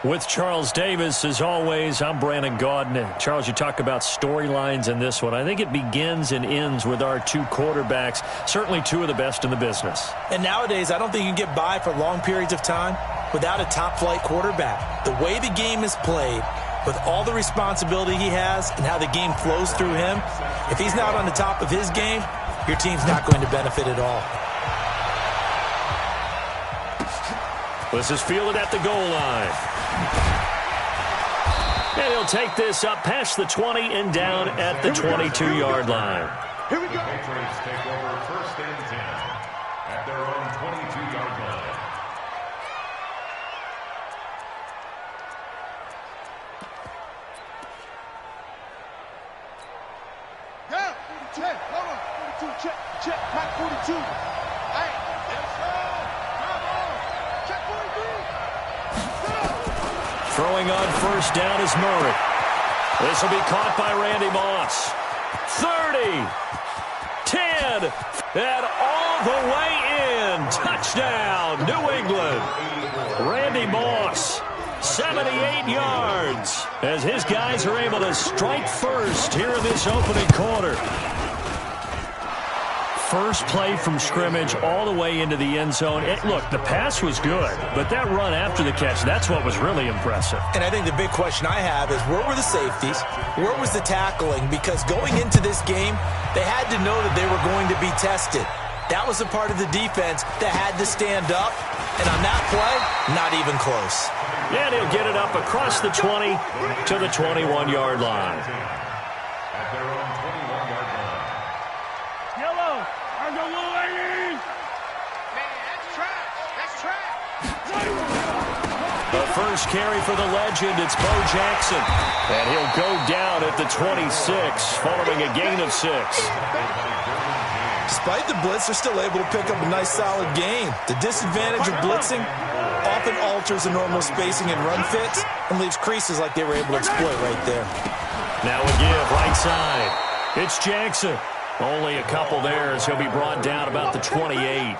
With Charles Davis, as always, I'm Brandon Gaudin. Charles, you talk about storylines in this one. I think it begins and ends with our two quarterbacks, certainly two of the best in the business. And nowadays, I don't think you can get by for long periods of time without a top-flight quarterback. The way the game is played, with all the responsibility he has and how the game flows through him, if he's not on the top of his game, your team's not going to benefit at all. This is fielded at the goal line. And he'll take this up past the 20 and down at the 22-yard line. Here we go. The Patriots take over 1st and 10 at their own 22-yard line. Yeah, 10, hold on, 42, check, Mike 42. Hey, yes, sir. Come on, check 43. Throwing on 1st down is Murray. This will be caught by Randy Moss. 30, 10, and all the way in. Touchdown, New England. Randy Moss, 78 yards, as his guys are able to strike first here in this opening quarter. First play from scrimmage all the way into the end zone. Look, the pass was good, but that run after the catch, that's what was really impressive. And I think the big question I have is, where were the safeties? Where was the tackling? Because going into this game, they had to know that they were going to be tested. That was a part of the defense that had to stand up. And on that play, not even close. And he'll get it up across the 20 to the 21-yard line. At their own 21-yard line. Yellow, are the little ladies? Man, that's trash. That's trash. The first carry for the legend, it's Bo Jackson. And he'll go down at the 26, following a gain of 6. Despite the blitz, they're still able to pick up a nice, solid gain. The disadvantage of blitzing often alters the normal spacing and run fits and leaves creases like they were able to exploit right there. Now a give, right side. It's Jackson. Only a couple there as he'll be brought down about the 28.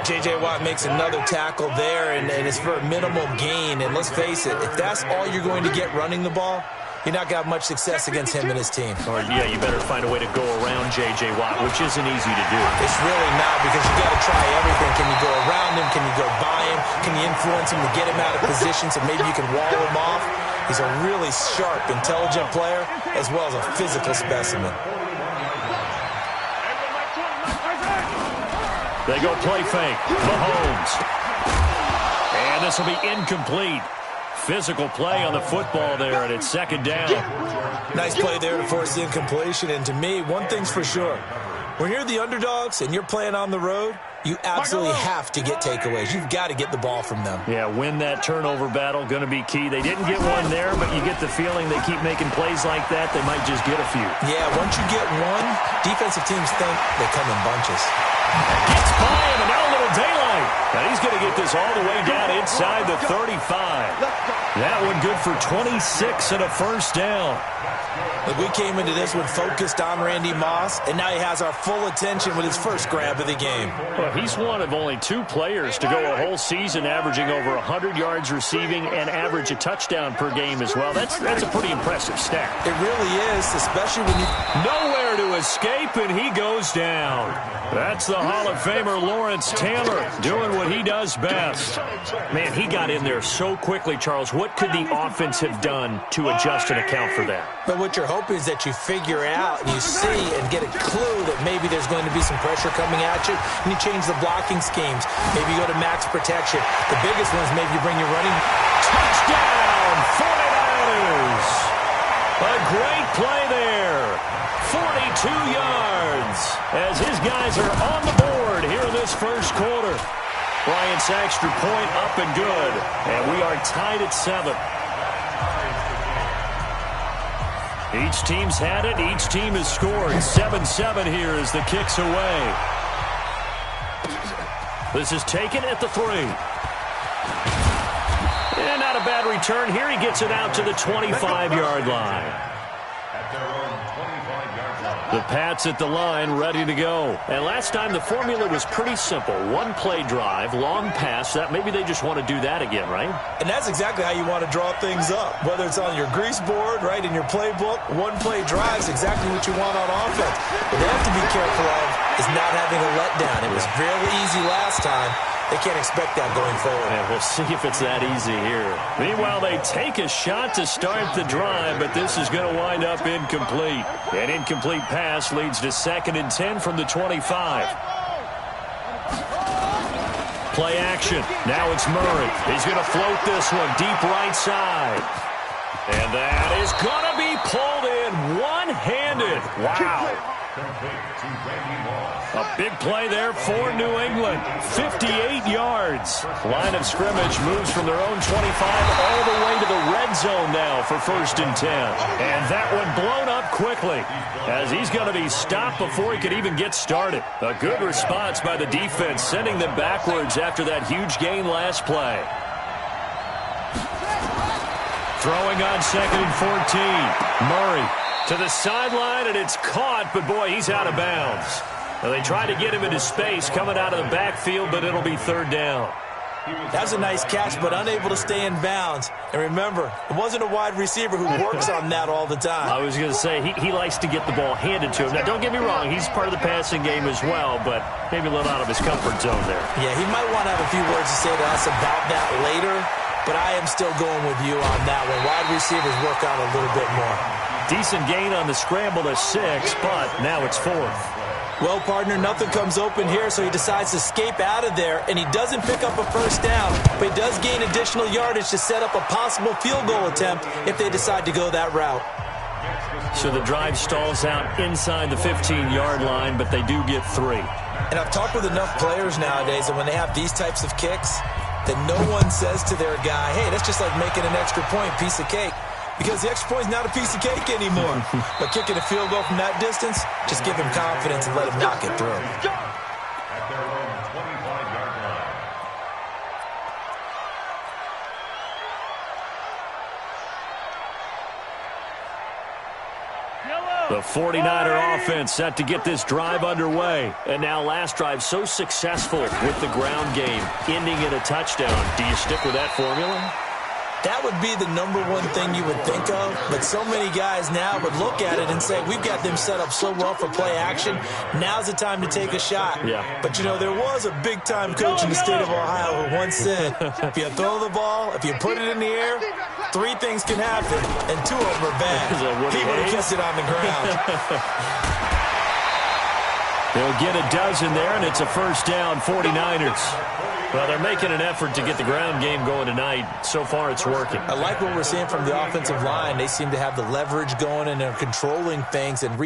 J.J. Watt makes another tackle there, and it's for a minimal gain. And let's face it, if that's all you're going to get running the ball, you're not going to have much success against him and his team. Or, yeah, you better find a way to go around J.J. Watt, which isn't easy to do. It's really not, because you got to try everything. Can you go around him? Can you go by him? Can you influence him to get him out of position so maybe you can wall him off? He's a really sharp, intelligent player, as well as a physical specimen. They go play fake. Mahomes. And this will be incomplete. Physical play on the football there, and it's 2nd down. Nice play there to force the incompletion. And to me, one thing's for sure. When you're the underdogs and you're playing on the road, you absolutely have to get takeaways. You've got to get the ball from them. Yeah, win that turnover battle, going to be key. They didn't get one there, but you get the feeling they keep making plays like that, they might just get a few. Yeah, once you get one, defensive teams think they come in bunches. Gets by him, and now a little daylight. And he's going to get this all the way down inside the 35. That one good for 26 and a 1st down. Look, we came into this one focused on Randy Moss, and now he has our full attention with his first grab of the game. Well, he's one of only 2 players to go a whole season averaging over 100 yards receiving and average a touchdown per game as well. That's a pretty impressive stat. It really is, especially when you... Nowhere to escape, and he goes down. That's the Hall of Famer Lawrence Taylor doing what he does best. Man, he got in there so quickly, Charles. What could the offense have done to adjust and account for that? But what you're hoping is that you figure out and you see and get a clue that maybe there's going to be some pressure coming at you, and you change the blocking schemes. Maybe you go to max protection. The biggest one is maybe you bring your running. Touchdown, 49ers. A great play there. 42 yards as his guys are on the board here in this first quarter. Bryant's extra point up and good, and we are tied at 7. Each team's had it. Each team has scored. 7-7 here as the kick's away. This is taken at the 3. And not a bad return here. He gets it out to the 25-yard line. At their own 25-yard line. The Pats at the line, ready to go. And last time the formula was pretty simple. One play drive, long pass. That maybe they just want to do that again, right? And that's exactly how you want to draw things up. Whether it's on your grease board, right, in your playbook, one play drive is exactly what you want on offense. What they have to be careful of is not having a letdown. It was fairly easy last time. They can't expect that going forward. And we'll see if it's that easy here. Meanwhile, they take a shot to start the drive, but this is going to wind up incomplete. An incomplete pass leads to 2nd and 10 from the 25. Play action. Now it's Murray. He's going to float this one deep right side. And that is going to be pulled in one-handed. Wow. A big play there for New England. 58 yards. Line of scrimmage moves from their own 25 all the way to the red zone now for 1st and 10. And that one blown up quickly as he's going to be stopped before he could even get started. A good response by the defense, sending them backwards after that huge gain last play. Throwing on 2nd and 14. Murray to the sideline, and it's caught, but boy, he's out of bounds. Well, they try to get him into space coming out of the backfield, but it'll be 3rd down. That was a nice catch, but unable to stay in bounds. And remember, it wasn't a wide receiver who works on that all the time. I was going to say, he likes to get the ball handed to him. Now, don't get me wrong, he's part of the passing game as well, but maybe a little out of his comfort zone there. Yeah, he might want to have a few words to say to us about that later, but I am still going with you on that one. Wide receivers work on a little bit more. Decent gain on the scramble to 6, but now it's 4th. Well, partner, nothing comes open here, so he decides to escape out of there, and he doesn't pick up a 1st down, but he does gain additional yardage to set up a possible field goal attempt if they decide to go that route. So the drive stalls out inside the 15-yard line, but they do get 3. And I've talked with enough players nowadays that when they have these types of kicks, that no one says to their guy, hey, that's just like making an extra point, piece of cake. Because the extra point is not a piece of cake anymore. But kicking a field goal from that distance, just give him confidence and let him knock it through. At their own 25-yard line. The 49er offense set to get this drive underway. And now last drive so successful with the ground game, ending in a touchdown. Do you stick with that formula? That would be the number one thing you would think of, but so many guys now would look at it and say, we've got them set up so well for play action, now's the time to take a shot. Yeah. But, you know, there was a big-time coach in the state of Ohio who once said, if you throw the ball, if you put it in the air, 3 things can happen, and 2 of them are bad. He would have kept it on the ground. They'll get a dozen there, and it's a 1st down, 49ers. Well, they're making an effort to get the ground game going tonight. So far, it's working. I like what we're seeing from the offensive line. They seem to have the leverage going, and they're controlling things and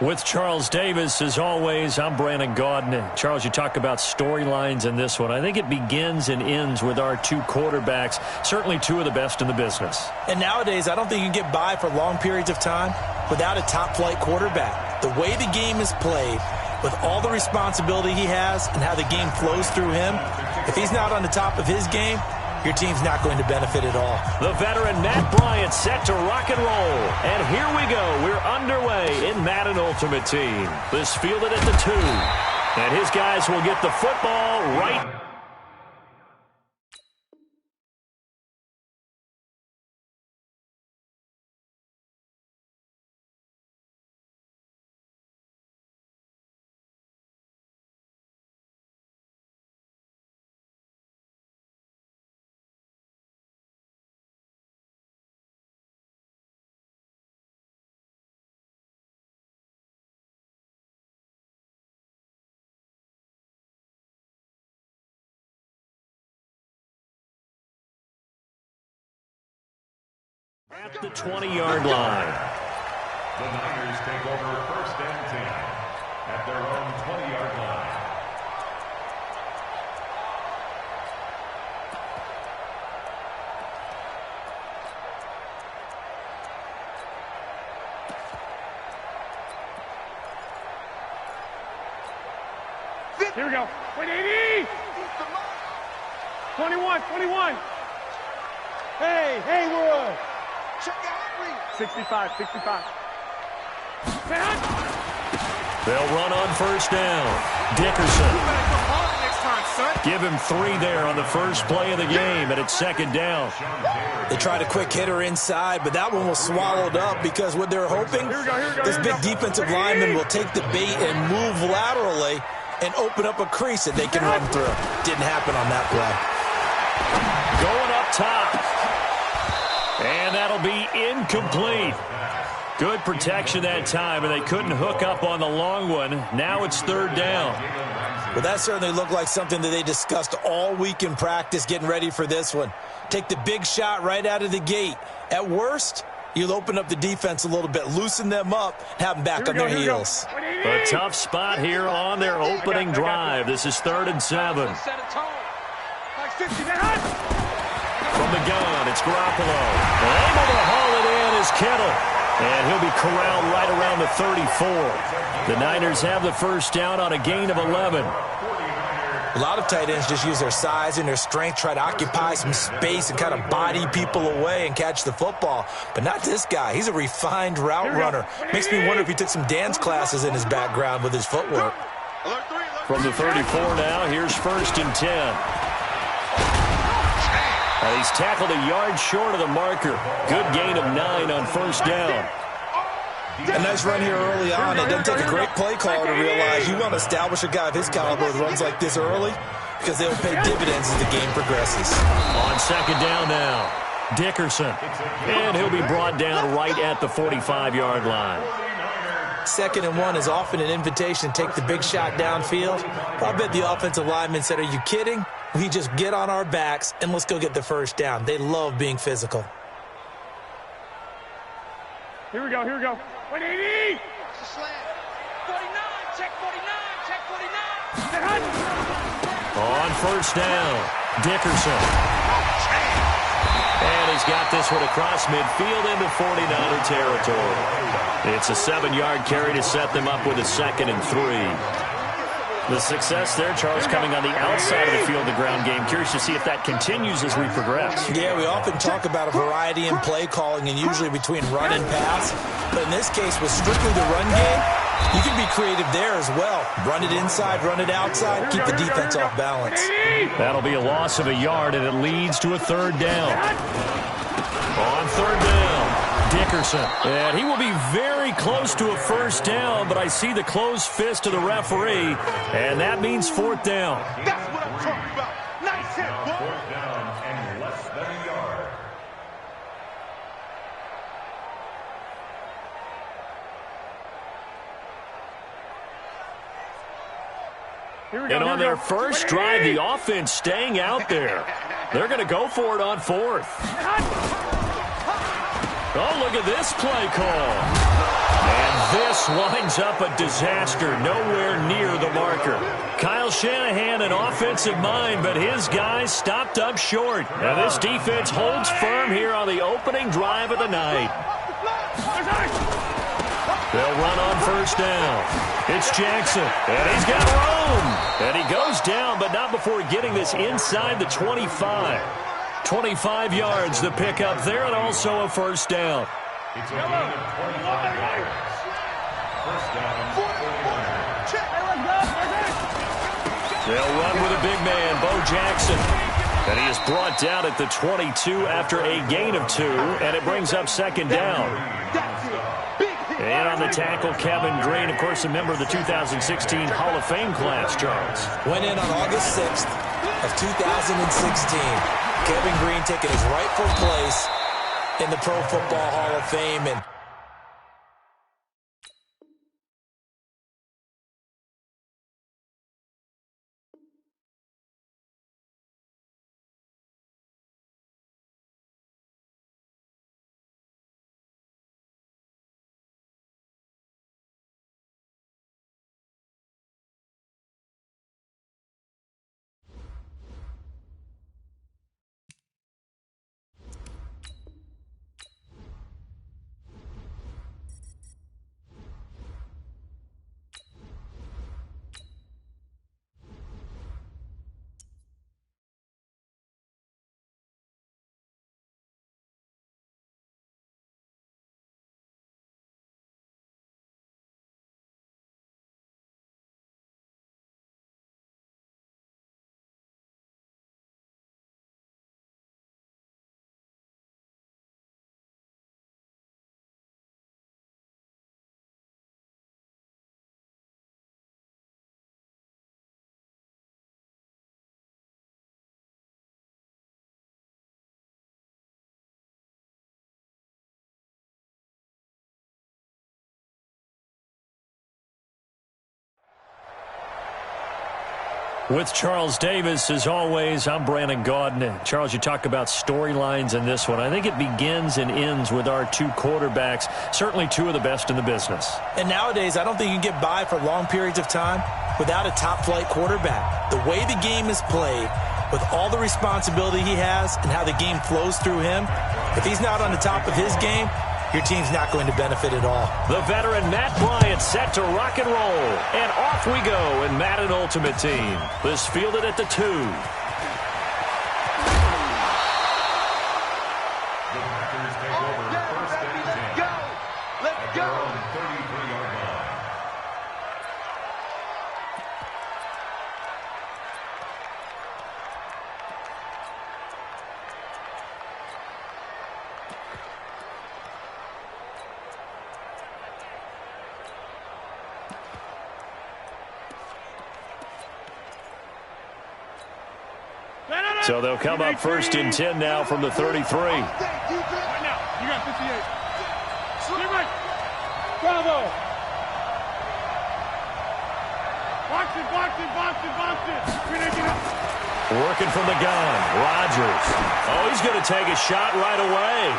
With Charles Davis, as always, I'm Brandon Gaudin. Charles, you talk about storylines in this one. I think it begins and ends with our two quarterbacks, certainly two of the best in the business. And nowadays, I don't think you can get by for long periods of time without a top-flight quarterback. The way the game is played, with all the responsibility he has and how the game flows through him, if he's not on the top of his game, your team's not going to benefit at all. The veteran Matt Bryant set to rock and roll. And here we go. We're underway in Madden Ultimate Team. This fielded at the 2. And his guys will get the football right. At the 20-yard line. The Niners take over 1st and 10 at their own 20-yard line. Here we go. 180. 21. Hey, Haywood. Check out 65. They'll run on 1st down. Dickerson. Give him 3 there on the first play of the game, and it's 2nd down. They tried a quick hitter inside, but that one was swallowed up because what they're hoping, this big defensive lineman will take the bait and move laterally and open up a crease that they can run through. Didn't happen on that play. Going up top. And that'll be incomplete. Good protection that time, and they couldn't hook up on the long one. Now it's 3rd down. Well, that certainly looked like something that they discussed all week in practice getting ready for this one. Take the big shot right out of the gate. At worst, you'll open up the defense a little bit, loosen them up, have them back on their heels. A tough spot here on their opening drive. This is 3rd and 7. From the gun, it's Garoppolo. Able to haul it in is Kittle. And he'll be corralled right around the 34. The Niners have the 1st down on a gain of 11. A lot of tight ends just use their size and their strength, try to occupy some space and kind of body people away and catch the football. But not this guy. He's a refined route runner. Makes me wonder if he took some dance classes in his background with his footwork. From the 34 now, here's 1st and 10. He's tackled a yard short of the marker. Good gain of 9 on 1st down. A nice run here early on. It doesn't take a great play caller to realize you want to establish a guy of his caliber with runs like this early because they'll pay dividends as the game progresses. On 2nd down now, Dickerson. And he'll be brought down right at the 45-yard line. 2nd and 1 is often an invitation to take the big shot downfield. I bet the offensive lineman said, "Are you kidding? We just get on our backs and let's go get the 1st down." They love being physical. Here we go. 180. 49. Check 49. On 1st down, Dickerson. And he's got this one across midfield into 49er territory. It's a 7-yard carry to set them up with a 2nd and 3. The success there, Charles, coming on the outside of the field, the ground game. Curious to see if that continues as we progress. Yeah, we often talk about a variety in play calling and usually between run and pass. But in this case, with strictly the run game, you can be creative there as well. Run it inside, run it outside, keep the defense off balance. That'll be a loss of a yard, and it leads to a 3rd down. On 3rd down, Dickerson. And he will be very close to a 1st down, but I see the closed fist of the referee, and that means 4th down. That's what I'm talking about. Nice hit, boy. 4th down and less than a yard. And on their first drive, the offense staying out there. They're going to go for it on 4th. Oh, look at this play call. And this winds up a disaster, nowhere near the marker. Kyle Shanahan, an offensive mind, but his guys stopped up short. And this defense holds firm here on the opening drive of the night. They'll run on first down. It's Jackson, and he's got room. And he goes down, but not before getting this inside the 25. 25 yards the pick up there, and also a first down. It's a gain of 25 yards. First down, 49ers. They'll run with a big man, Bo Jackson. And he is brought down at the 22 after a gain of 2, and it brings up second down. And on the tackle, Kevin Green, of course, a member of the 2016 Hall of Fame class, Charles. Went in on August 6th of 2016. Kevin Green taking his rightful place in the Pro Football Hall of Fame. And With Charles Davis, as always, I'm Brandon Gaudin. Charles, you talk about storylines in this one. I think it begins and ends with our two quarterbacks, certainly two of the best in the business. And nowadays, I don't think you can get by for long periods of time without a top-flight quarterback. The way the game is played, with all the responsibility he has and how the game flows through him, if he's not on the top of his game, your team's not going to benefit at all. The veteran Matt Bryant set to rock and roll. And off we go in Madden Ultimate Team. This fielded at the 2. The Packers take over first and 10. At their own 33-yard line. So they'll come up first and 10 now from the 33. Right now, you got 58. Get right. Bravo. Box it, box it, box it, box it. Working from the gun, Rodgers. Oh, he's going to take a shot right away.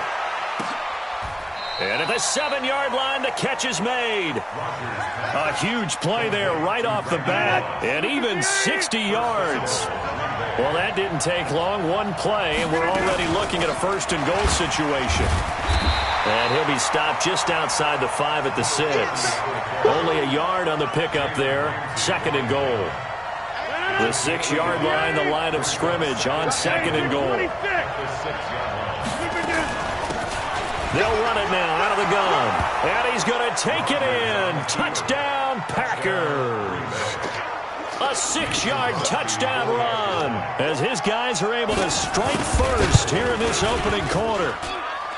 And at the 7-yard line, the catch is made. A huge play there right off the bat, and even 60 yards. Well, that didn't take long, one play, and we're already looking at a first and goal situation. And he'll be stopped just outside the 5 at the 6. Only a yard on the pickup there, second and goal. The 6-yard line, the line of scrimmage on second and goal. They'll run it now out of the gun. And he's going to take it in. Touchdown, Packers. A 6-yard touchdown run as his guys are able to strike first here in this opening quarter.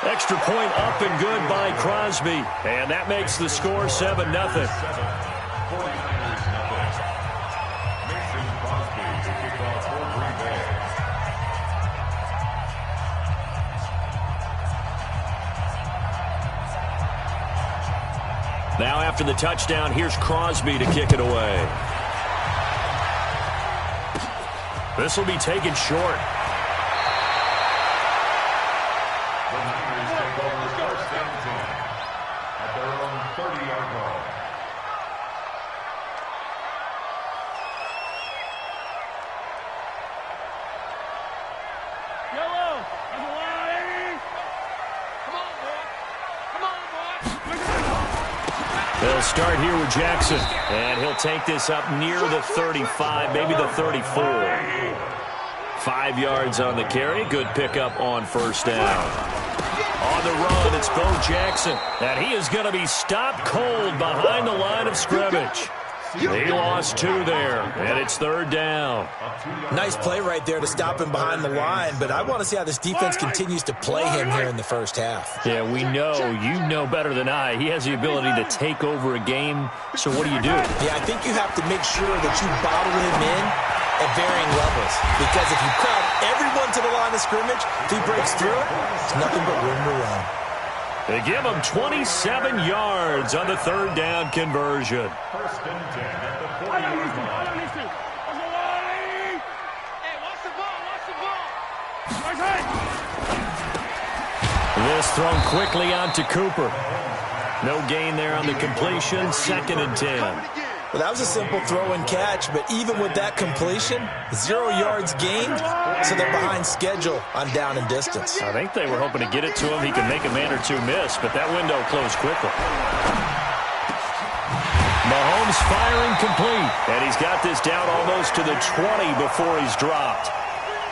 Extra point up and good by Crosby. And that makes the score 7-0. Now after the touchdown, here's Crosby to kick it away. This will be taken short. The Niners take over first They'll start here with Jackson, and he'll take this up near the 35, maybe the 34. 5 yards on the carry. Good pickup on first down. On the run, it's Bo Jackson, and he is going to be stopped cold behind the line of scrimmage. He lost 2 there, and it's 3rd down. Nice play right there to stop him behind the line, but I want to see how this defense continues to play him here in the first half. Yeah, we know. You know better than I. He has the ability to take over a game, so what do you do? Yeah, I think you have to make sure that you bottle him in at varying levels, because if you crowd everyone to the line of scrimmage, if he breaks through, it's nothing but room to run. They give him 27 yards on the 3rd down conversion. 1st and 10 at the 40-yard line. This thrown quickly onto Cooper. No gain there on the completion. 2nd and 10. Well, that was a simple throw and catch, but even with that completion, 0 yards gained, so they're behind schedule on down and distance. I think they were hoping to get it to him. He could make a man or two miss, but that window closed quickly. Mahomes firing complete, and he's got this down almost to the 20 before he's dropped.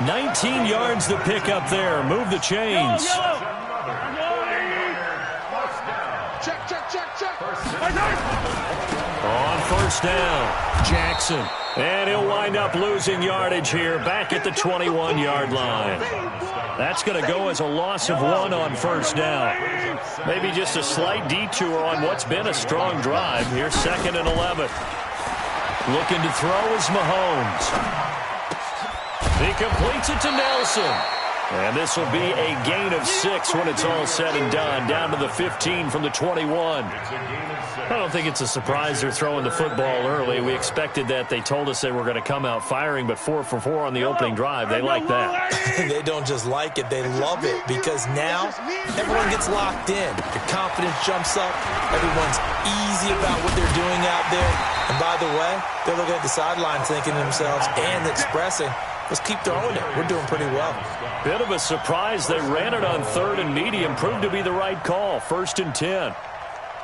19 yards the pick up there. Move the chains. On first down, Jackson. And he'll wind up losing yardage here back at the 21-yard line. That's going to go as a loss of 1 on first down. Maybe just a slight detour on what's been a strong drive. Here's 2nd and 11. Looking to throw is Mahomes. He completes it to Nelson. And this will be a gain of 6 when it's all said and done. Down to the 15 from the 21. I don't think it's a surprise they're throwing the football early. We expected that. They told us they were going to come out firing, but 4 for 4 on the opening drive. They like that. They don't just like it, they love it, because now everyone gets locked in. Their confidence jumps up. Everyone's easy about what they're doing out there. And by the way, they're looking at the sideline thinking to themselves and expressing, let's keep throwing it. We're doing pretty well. Bit of a surprise. They ran it on 3rd and medium. Proved to be the right call. 1st and 10.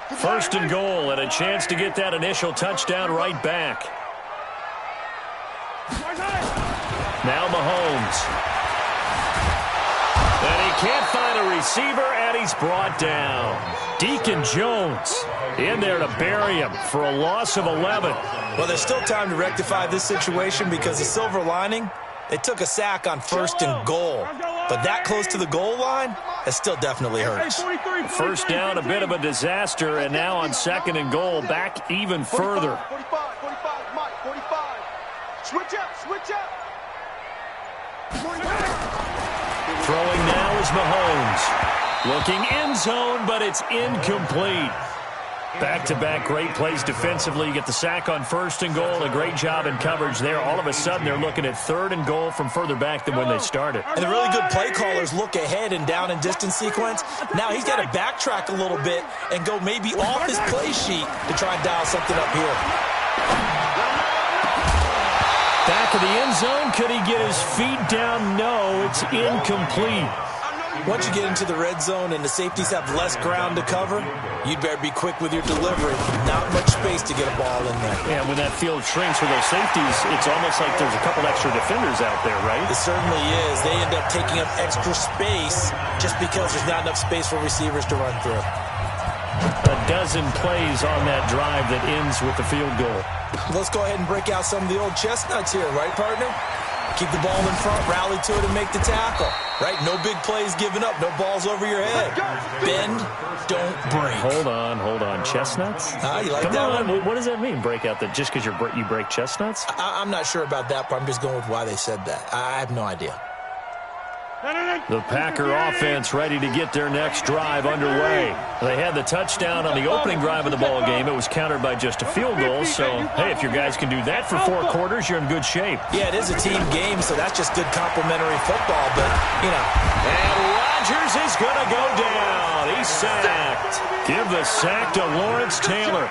1st and goal, and a chance to get that initial touchdown right back. Now Mahomes. And he can't find a receiver, and he's brought down. Deacon Jones in there to bury him for a loss of 11. Well, there's still time to rectify this situation, because the silver lining, they took a sack on 1st and goal. But that close to the goal line, it still definitely hurts. First down, a bit of a disaster, and now on 2nd and goal, back even further. 45, Mike, 45. Switch up. Throwing now is Mahomes. Looking end zone, but it's incomplete. Back-to-back great plays defensively. You get the sack on 1st and goal. A great job in coverage there. All of a sudden, they're looking at 3rd and goal from further back than when they started. And the really good play callers look ahead and down and distance sequence. Now he's got to backtrack a little bit and go maybe off his play sheet to try and dial something up here. Back of the end zone. Could he get his feet down? No, it's incomplete. Once you get into the red zone and the safeties have less ground to cover, you'd better be quick with your delivery. Not much space to get a ball in there. Yeah, when that field shrinks for those safeties, it's almost like there's a couple extra defenders out there, right? It certainly is. They end up taking up extra space just because there's not enough space for receivers to run through. A dozen plays on that drive that ends with the field goal. Let's go ahead and break out some of the old chestnuts here, right, partner? Keep the ball in front, rally to it, and make the tackle. Right? No big plays given up. No balls over your head. Bend, don't break. Hold on. Chestnuts? You like Come that on. one? What does that mean, break out? Just because you break chestnuts? I'm not sure about that, but I'm just going with why they said that. I have no idea. The Packer offense ready to get their next drive underway. They had the touchdown on the opening drive of the ball game. It was countered by just a field goal. So, hey, if your guys can do that for 4 quarters, you're in good shape. Yeah, it is a team game, so that's just good complimentary football. But, you know. And Rodgers is going to go down. He's sacked. Give the sack to Lawrence Taylor.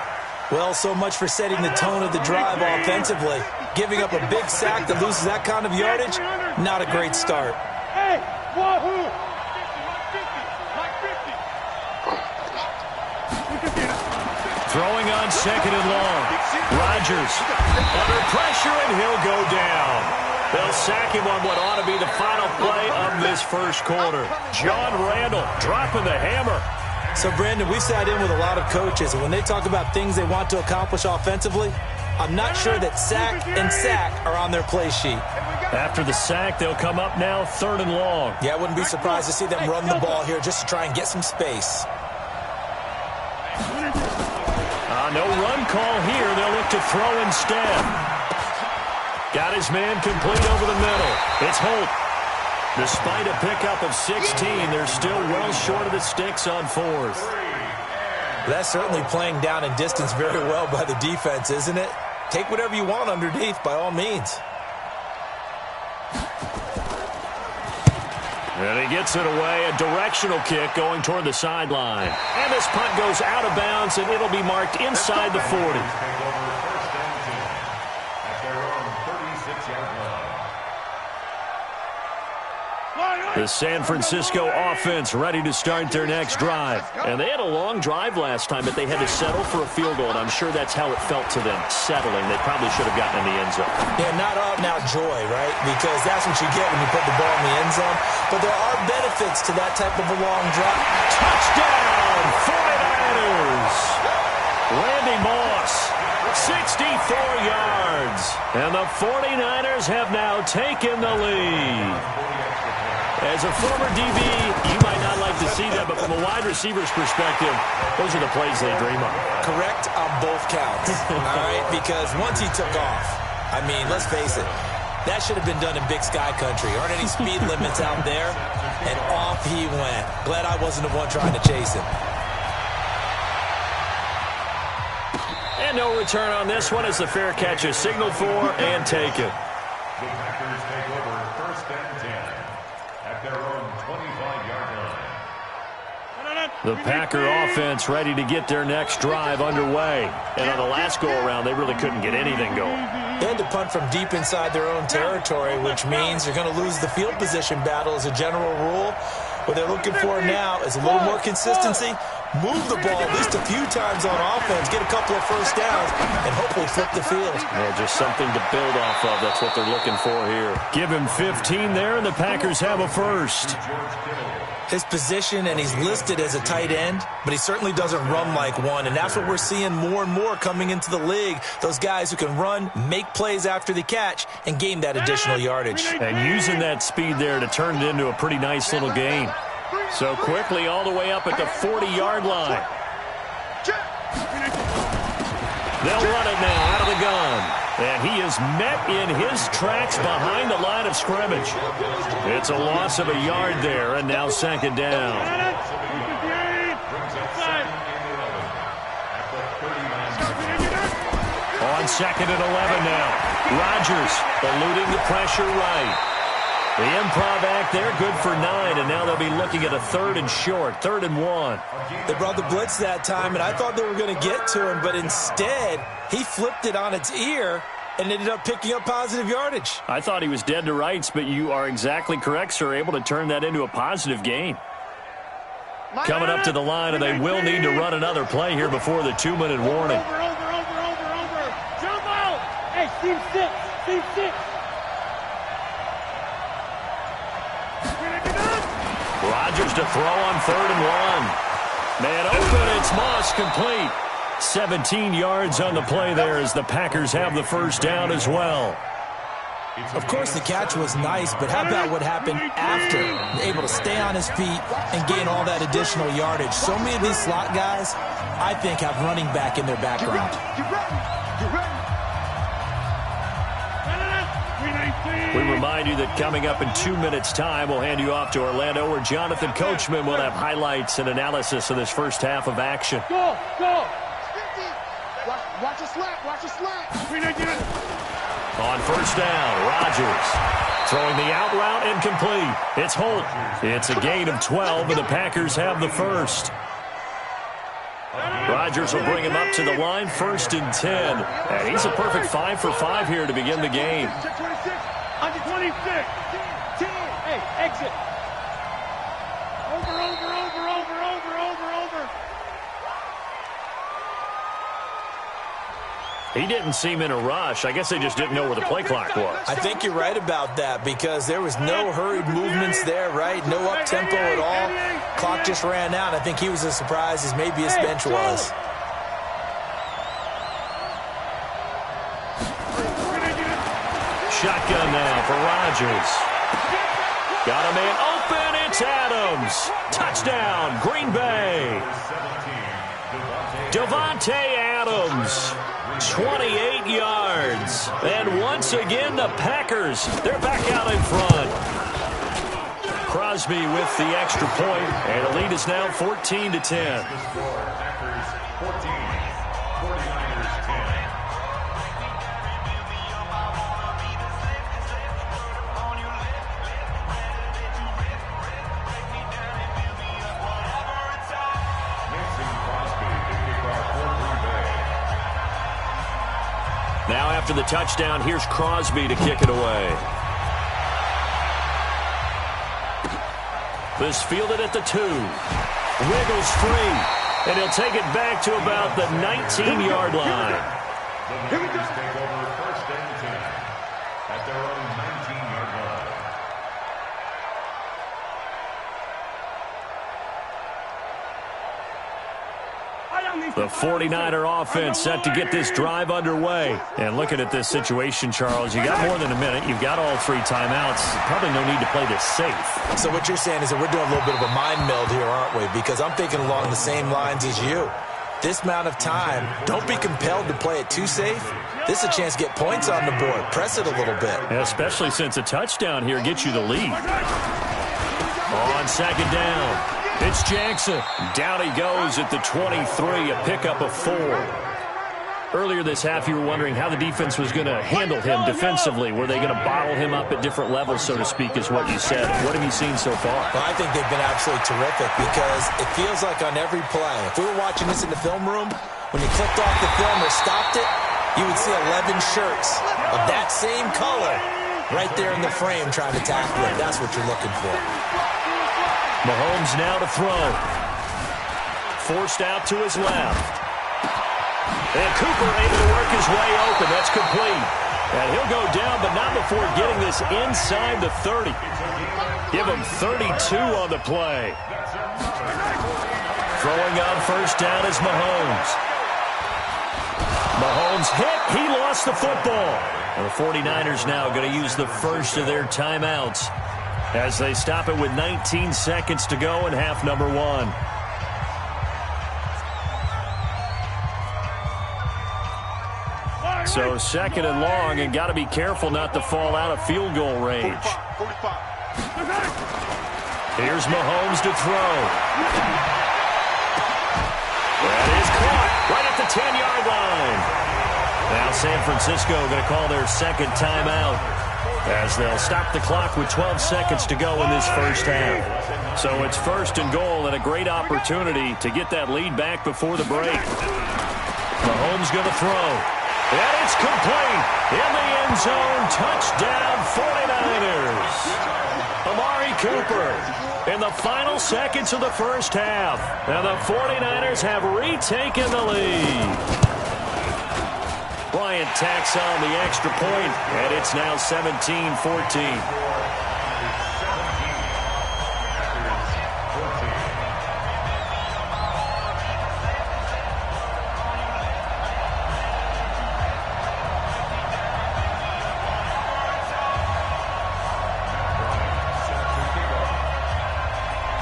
Well, so much for setting the tone of the drive offensively. Giving up a big sack that loses that kind of yardage, not a great start. Hey, wahoo! Throwing on 2nd and long. Rodgers under pressure, and he'll go down. They'll sack him on what ought to be the final play of this first quarter. John Randle dropping the hammer. So, Brandon, we've sat in with a lot of coaches, and when they talk about things they want to accomplish offensively, I'm not sure that sack and sack are on their play sheet. After the sack, they'll come up now 3rd and long. Yeah, I wouldn't be surprised to see them run the ball here just to try and get some space. No run call here. They'll look to throw instead. Got his man complete over the middle. It's Holt. Despite a pickup of 16, they're still well short of the sticks on 4th. That's certainly playing down in distance very well by the defense, isn't it? Take whatever you want underneath, by all means. And he gets it away, a directional kick going toward the sideline. And this punt goes out of bounds, and it'll be marked inside the 40. The San Francisco offense ready to start their next drive. And they had a long drive last time, but they had to settle for a field goal, and I'm sure that's how it felt to them, settling. They probably should have gotten in the end zone. Yeah, not out-and-out joy, right? Because that's what you get when you put the ball in the end zone. But there are benefits to that type of a long drive. Touchdown, 49ers! Randy Moss, 64 yards. And the 49ers have now taken the lead. As a former DB, you might not like to see that, but from a wide receiver's perspective, those are the plays they dream of. Correct on both counts, all right? Because once he took off, I mean, let's face it, that should have been done in Big Sky Country. Aren't any speed limits out there? And off he went. Glad I wasn't the one trying to chase him. And no return on this one as the fair catch is signaled for and taken. The Packers take over 1st and 10 at their own 25-yard line. The Packer offense ready to get their next drive underway. And on the last go-around, they really couldn't get anything going. They had to punt from deep inside their own territory, which means you're going to lose the field position battle as a general rule. What they're looking for now is a little more consistency, move the ball at least a few times on offense, get a couple of first downs, and hopefully flip the field. Yeah, just something to build off of. That's what they're looking for here. Give him 15 there, and the Packers have a first. His position, and he's listed as a tight end, but he certainly doesn't run like one, and that's what we're seeing more and more coming into the league. Those guys who can run, make plays after the catch, and gain that additional yardage. And using that speed there to turn it into a pretty nice little gain. So quickly all the way up at the 40-yard line. They'll run it now out of the gun. And he is met in his tracks behind the line of scrimmage. It's a loss of a yard there, and now 2nd down. On 2nd and 11 now. Rodgers eluding the pressure right. The improv act there, good for 9, and now they'll be looking at a 3rd and short, 3rd and 1. They brought the blitz that time, and I thought they were going to get to him, but instead, he flipped it on its ear and ended up picking up positive yardage. I thought he was dead to rights, but you are exactly correct, sir, able to turn that into a positive gain. Coming up to the line, and they will need to run another play here before the 2-minute warning. Over. Jump out. Hey, Steve 6. Rodgers to throw on 3rd and 1. Man open, it's Moss complete. 17 yards on the play there as the Packers have the first down as well. Of course, the catch was nice, but how about what happened after? Able to stay on his feet and gain all that additional yardage. So many of these slot guys, I think, have running back in their background. We remind you that coming up in 2 minutes' time, we'll hand you off to Orlando, where Jonathan Coachman will have highlights and analysis of this first half of action. Go! Watch your slack. On 1st down, Rodgers throwing the out route incomplete. It's Holt. It's a gain of 12, and the Packers have the first. Rodgers will bring him up to the line, 1st and 10. And he's a perfect 5 for 5 here to begin the game. Under 26. 10. Hey, exit. Over. He didn't seem in a rush. I guess they just didn't know where the play clock was. I think you're right about that because there was no hurried movements there, right? No up-tempo at all. Clock just ran out. I think he was as surprised as maybe his bench was. Shotgun now for Rodgers. Got a man open. It's Adams. Touchdown, Green Bay. Davante Adams, 28 yards. And once again, the Packers, they're back out in front. Crosby with the extra point, and the lead is now 14-10. Now after the touchdown, here's Crosby to kick it away. This fielded at the 2. Wiggles free. And he'll take it back to about the 19-yard line. The Packers take over 1st and 10 at their own 19-yard line. The 49er offense set to get this drive underway. And looking at this situation, Charles, you got more than a minute. You've got all 3 timeouts. Probably no need to play this safe. So what you're saying is that we're doing a little bit of a mind meld here, aren't we? Because I'm thinking along the same lines as you. This amount of time, don't be compelled to play it too safe. This is a chance to get points on the board. Press it a little bit. Especially since a touchdown here gets you the lead. On 2nd down. It's Jackson. Down he goes at the 23, a pickup of 4. Earlier this half, you were wondering how the defense was going to handle him defensively. Were they going to bottle him up at different levels, so to speak, is what you said. What have you seen so far? Well, I think they've been absolutely terrific because it feels like on every play, if we were watching this in the film room, when you clicked off the film or stopped it, you would see 11 shirts of that same color right there in the frame trying to tackle it. That's what you're looking for. Mahomes now to throw. Forced out to his left. And Cooper able to work his way open. That's complete. And he'll go down, but not before getting this inside the 30. Give him 32 on the play. Throwing on 1st down is Mahomes. Mahomes hit. He lost the football. And the 49ers now going to use the first of their timeouts as they stop it with 19 seconds to go in half number 1. So 2nd and long, and got to be careful not to fall out of field goal range. 45. Here's Mahomes to throw. That is caught right at the 10-yard line. Now San Francisco going to call their 2nd timeout as they'll stop the clock with 12 seconds to go in this first half. So it's 1st and goal and a great opportunity to get that lead back before the break. Mahomes going to throw. And it's complete. In the end zone. Touchdown 49ers. Amari Cooper in the final seconds of the first half. And the 49ers have retaken the lead. Bryant tacks on the extra point, and it's now 17-14.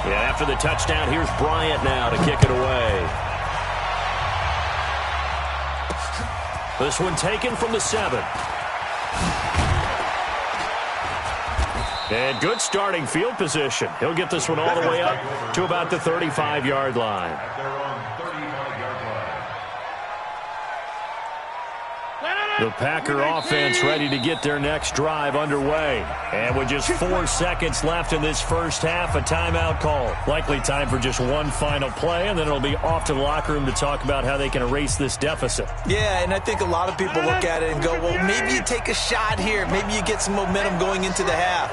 After the touchdown, here's Bryant now to kick it away. This one taken from the 7. And good starting field position. He'll get this one all the way up to about the 35-yard line. At their own 35-yard line. The Packer offense ready to get their next drive underway. And with just 4 seconds left in this first half, a timeout call. Likely time for just one final play, and then it'll be off to the locker room to talk about how they can erase this deficit. Yeah, and I think a lot of people look at it and go, well, maybe you take a shot here. Maybe you get some momentum going into the half.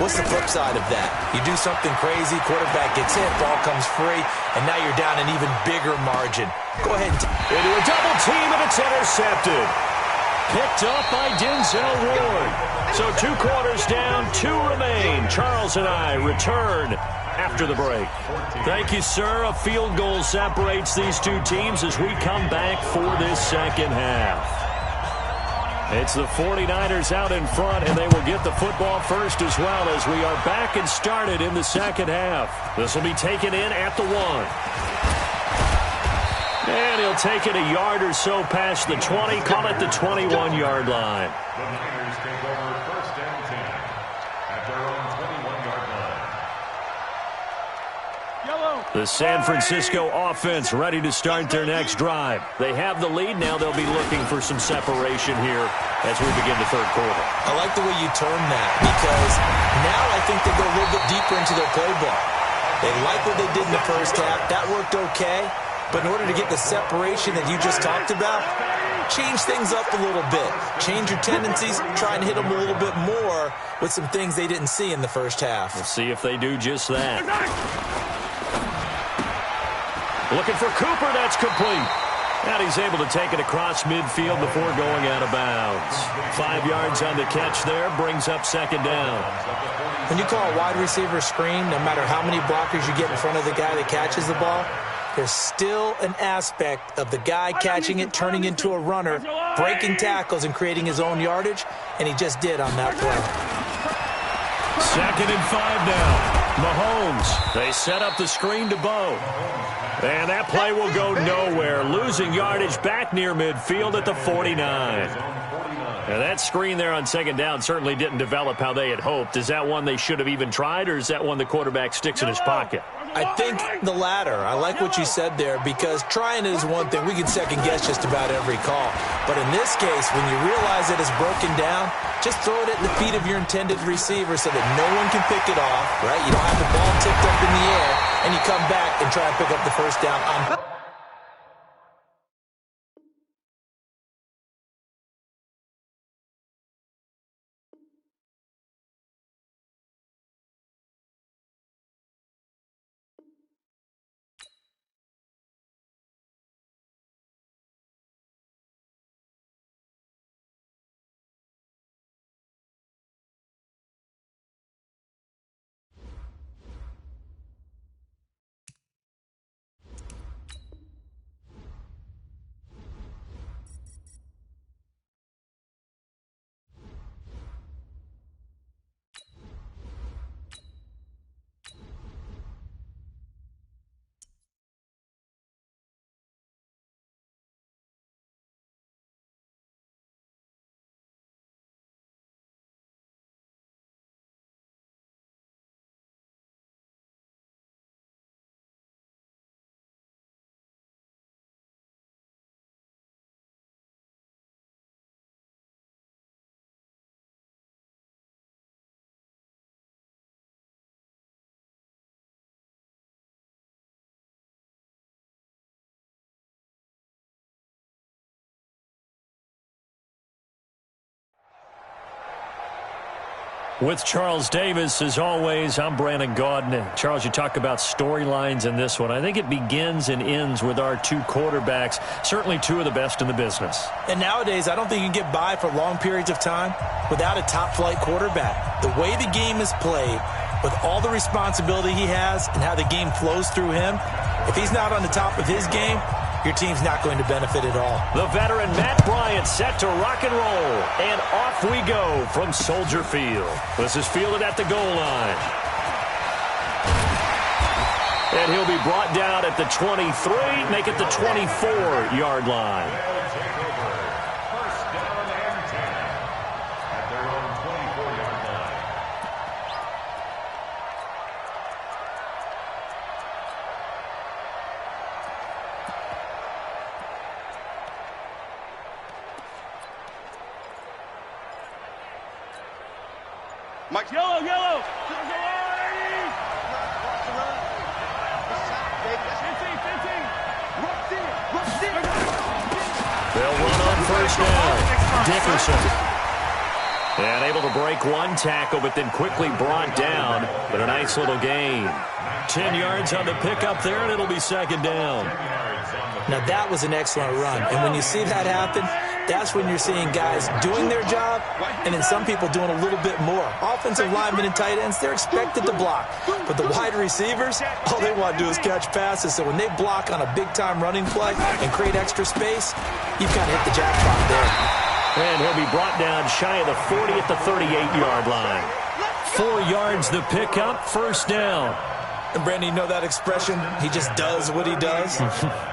What's the flip side of that? You do something crazy, quarterback gets hit, ball comes free, and now you're down an even bigger margin. Go ahead and into a double team, and it's intercepted. Picked up by Denzel Ward. So 2 quarters down, 2 remain. Charles and I return after the break. Thank you, sir. A field goal separates these 2 teams as we come back for this second half. It's the 49ers out in front, and they will get the football first as well as we are back and started in the second half. This will be taken in at the 1. And he'll take it a yard or so past the 20, call it the 21-yard line. The Niners take over first and 10 at their own 21-yard line. The San Francisco offense ready to start their next drive. They have the lead. Now they'll be looking for some separation here as we begin the third quarter. I like the way you term that because now I think they go a little bit deeper into their playbook. They like what they did in the first half. That worked okay. But in order to get the separation that you just talked about, change things up a little bit. Change your tendencies, try and hit them a little bit more with some things they didn't see in the first half. We'll see if they do just that. Looking for Cooper, that's complete. And he's able to take it across midfield before going out of bounds. 5 yards on the catch there, brings up second down. When you call a wide receiver screen, no matter how many blockers you get in front of the guy that catches the ball, there's still an aspect of the guy catching it, turning into a runner, breaking tackles and creating his own yardage, and he just did on that play. 2nd and 5 now. Mahomes, they set up the screen to Bo. And that play will go nowhere, losing yardage back near midfield at the 49. Now that screen there on second down certainly didn't develop how they had hoped. Is that one they should have even tried, or is that one the quarterback sticks in his pocket? I think the latter. I like what you said there because trying is one thing. We can second-guess just about every call. But in this case, when you realize that it's broken down, just throw it at the feet of your intended receiver so that no one can pick it off, right? You don't have the ball tipped up in the air, and you come back and try and pick up the first down on. With Charles Davis, as always, I'm Brandon Gaudin. Charles, you talk about storylines in this one. I think it begins and ends with our 2 quarterbacks, certainly 2 of the best in the business. And nowadays, I don't think you can get by for long periods of time without a top-flight quarterback. The way the game is played, with all the responsibility he has and how the game flows through him, if he's not on the top of his game, your team's not going to benefit at all. The veteran Matt Bryant set to rock and roll. And off we go from Soldier Field. This is fielded at the goal line. And he'll be brought down at the 23, make it the 24-yard line. First down and 10 at their own 24-yard line. Mike, yellow. They'll run on first down. Dickerson. And able to break one tackle, but then quickly brought down. But a nice little gain. 10 yards on the pickup there, and it'll be second down. Now, that was an excellent run. And when you see that happen, that's when you're seeing guys doing their job and then some people doing a little bit more. Offensive linemen and tight ends, they're expected to block. But the wide receivers, all they want to do is catch passes. So when they block on a big-time running play and create extra space, you've kind of hit the jackpot there. And he'll be brought down shy of the 40 at the 38-yard line. 4 yards the pickup, first down. And, Brandon, you know that expression? He just does what he does?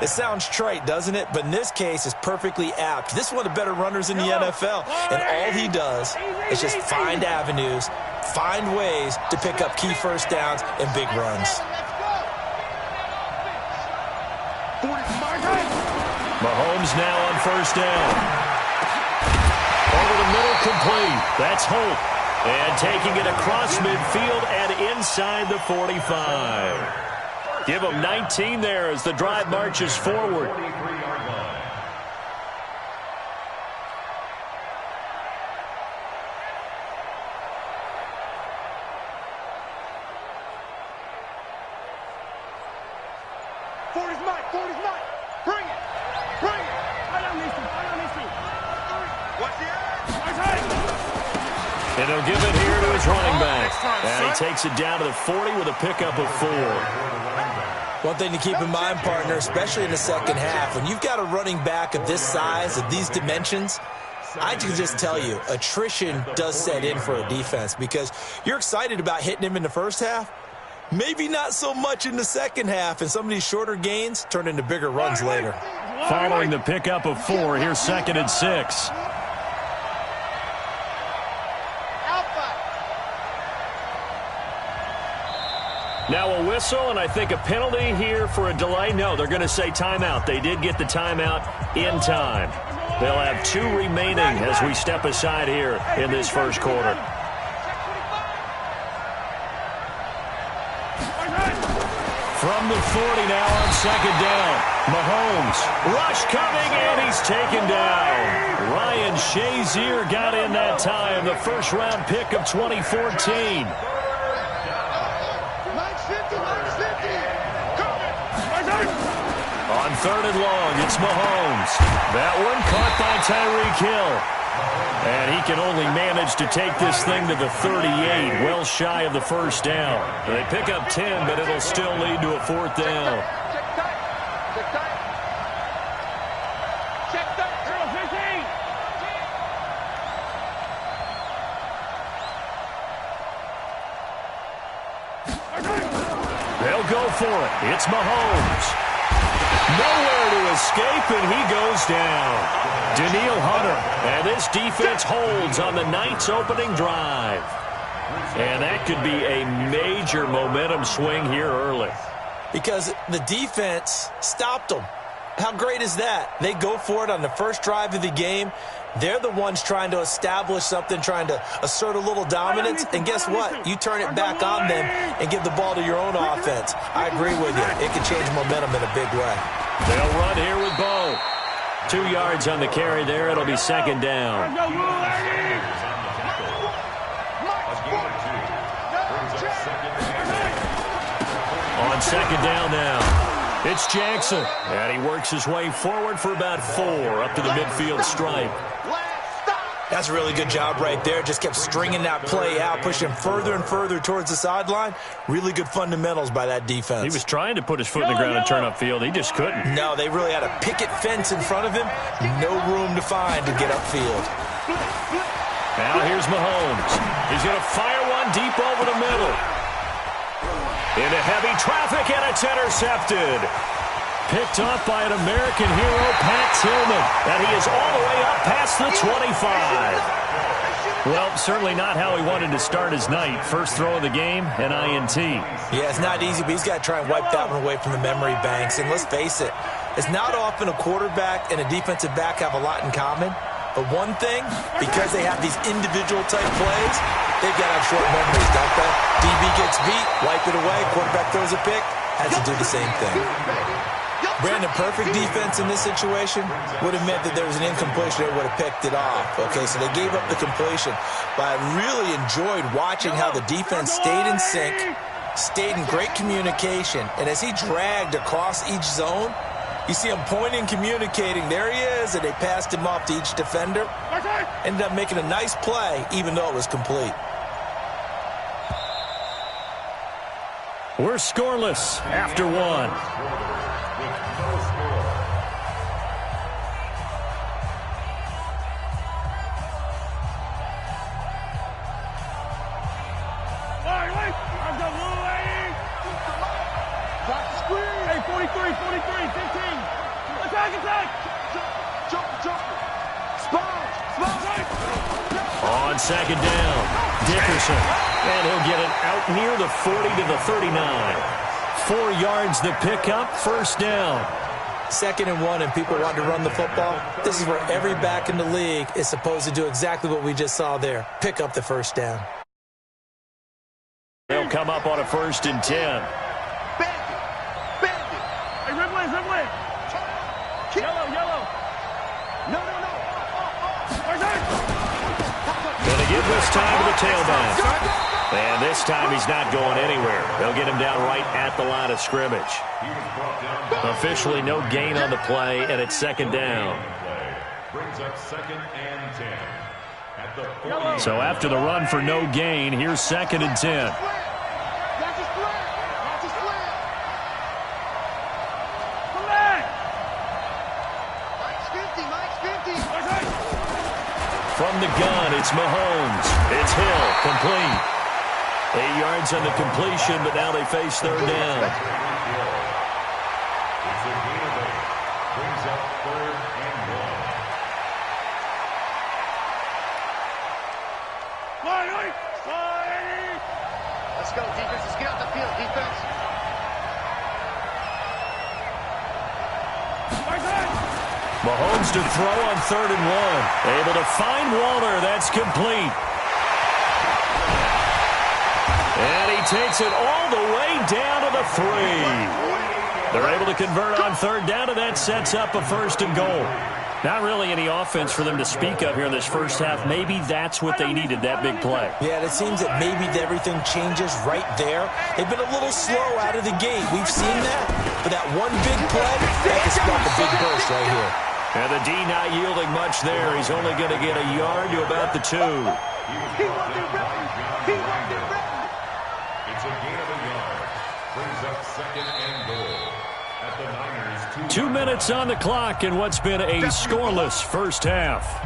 It sounds trite, doesn't it? But in this case, it's perfectly apt. This is one of the better runners in the NFL. And all he does is just find avenues, find ways to pick up key first downs and big runs. Mahomes now on first down. Over the middle, complete. That's Hope. And taking it across midfield and inside the 45. Give him 19 there as the drive marches forward. And he'll give it here to his running back. And he takes it down to the 40 with a pickup of 4. One thing to keep in mind, partner, especially in the second half, when you've got a running back of this size, of these dimensions, I can just tell you, attrition does set in for a defense because you're excited about hitting him in the first half. Maybe not so much in the second half, and some of these shorter gains turn into bigger runs later. Following the pickup of 4, here's 2nd and 6. Now a whistle, and I think a penalty here for a delay. No, they're going to say timeout. They did get the timeout in time. They'll have 2 remaining as we step aside here in this first quarter. From the 40 now on second down. Mahomes, rush coming, and he's taken down. Ryan Shazier got in that time, the first-round pick of 2014. On 3rd and long, it's Mahomes. That one caught by Tyreek Hill. And he can only manage to take this thing to the 38, well shy of the first down. They pick up 10, but it'll still lead to a 4th down. They'll go for it. It's Mahomes. Nowhere to escape, and he goes down. Daniil Hunter, and this defense holds on the night's opening drive. And that could be a major momentum swing here early. Because the defense stopped them. How great is that? They go for it on the first drive of the game. They're the ones trying to establish something, trying to assert a little dominance. And guess what? You turn it back on them and give the ball to your own offense. I agree with you. It can change momentum in a big way. They'll run here with Bo. 2 yards on the carry there. It'll be second down. On second down now. It's Jackson, and he works his way forward for about 4 up to the midfield stripe. That's a really good job right there. Just kept stringing that play out, pushing further and further towards the sideline. Really good fundamentals by that defense. He was trying to put his foot in the ground and turn upfield. He just couldn't. No, they really had a picket fence in front of him. No room to find to get upfield. Now here's Mahomes. He's going to fire one deep over the middle. Into heavy traffic, and it's intercepted. Picked off by an American hero, Pat Tillman. And he is all the way up past the 25. Well, certainly not how he wanted to start his night. First throw of the game, an INT. Yeah, it's not easy, but he's got to try and wipe that one away from the memory banks. And let's face it, it's not often a quarterback and a defensive back have a lot in common. But one thing, because they have these individual-type plays, they've got to have short memories, don't they? DB gets beat, wipe it away, quarterback throws a pick, has to do the same thing. Brandon, perfect defense in this situation would have meant that there was an incompletion. They would have picked it off. Okay, so they gave up the completion. But I really enjoyed watching how the defense stayed in sync, stayed in great communication. And as he dragged across each zone, you see him pointing, communicating. There he is, and they passed him off to each defender. Ended up making a nice play, even though it was complete. We're scoreless after one. Hey, 43, 15. Attack. Jump. Sponge. On second down, Dickerson. And he'll get it out near the 40 to the 39. 4 yards the pickup, first down. 2nd and 1, and people want to run the football. This is where every back in the league is supposed to do exactly what we just saw there. Pick up the first down. They'll come up on a 1st and 10. Bandit. Hey, red leg. Yellow. No. Gonna give this time to the tailback. And this time he's not going anywhere. They'll get him down right at the line of scrimmage. Officially no gain on the play, and it's 2nd down. Brings up 2nd and 10. At the So after the run for no gain, here's 2nd and 10. From the gun, it's Mahomes. It's Hill, complete. 8 yards on the completion, but now they face 3rd down. It's a gain of 8. Brings up 3rd and 1. Let's go, defense. Let's get out the field, defense. Mahomes to throw on 3rd and 1. Able to find Waller. That's complete. And he takes it all the way down to the 3. They're able to convert on 3rd down, and that sets up a 1st and goal. Not really any offense for them to speak of here in this first half. Maybe that's what they needed, that big play. Yeah, it seems that maybe everything changes right there. They've been a little slow out of the gate. We've seen that. But that one big play, that can spark a big burst right here. And the D not yielding much there. He's only going to get a yard to about the 2. He wasn't ready. It's a gain of a yard. Brings up 2nd and goal. At the Niners, 2 minutes on the clock in what's been a scoreless first half.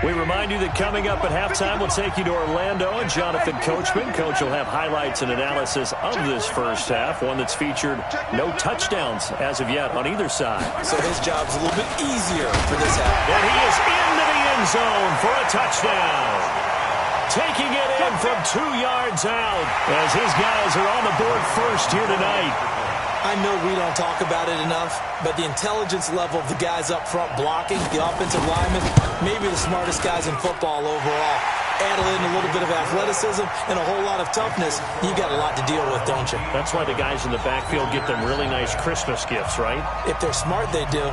We remind you that coming up at halftime, we'll take you to Orlando and Jonathan Coachman. Coach will have highlights and analysis of this first half, one that's featured no touchdowns as of yet on either side. So his job's a little bit easier for this half. And he is into the end zone for a touchdown. Taking it in from 2 yards out as his guys are on the board first here tonight. I know we don't talk about it enough, but the intelligence level of the guys up front blocking, the offensive linemen, maybe the smartest guys in football overall. Add in a little bit of athleticism and a whole lot of toughness, you got a lot to deal with, don't you? That's why the guys in the backfield get them really nice Christmas gifts, right? If they're smart, they do.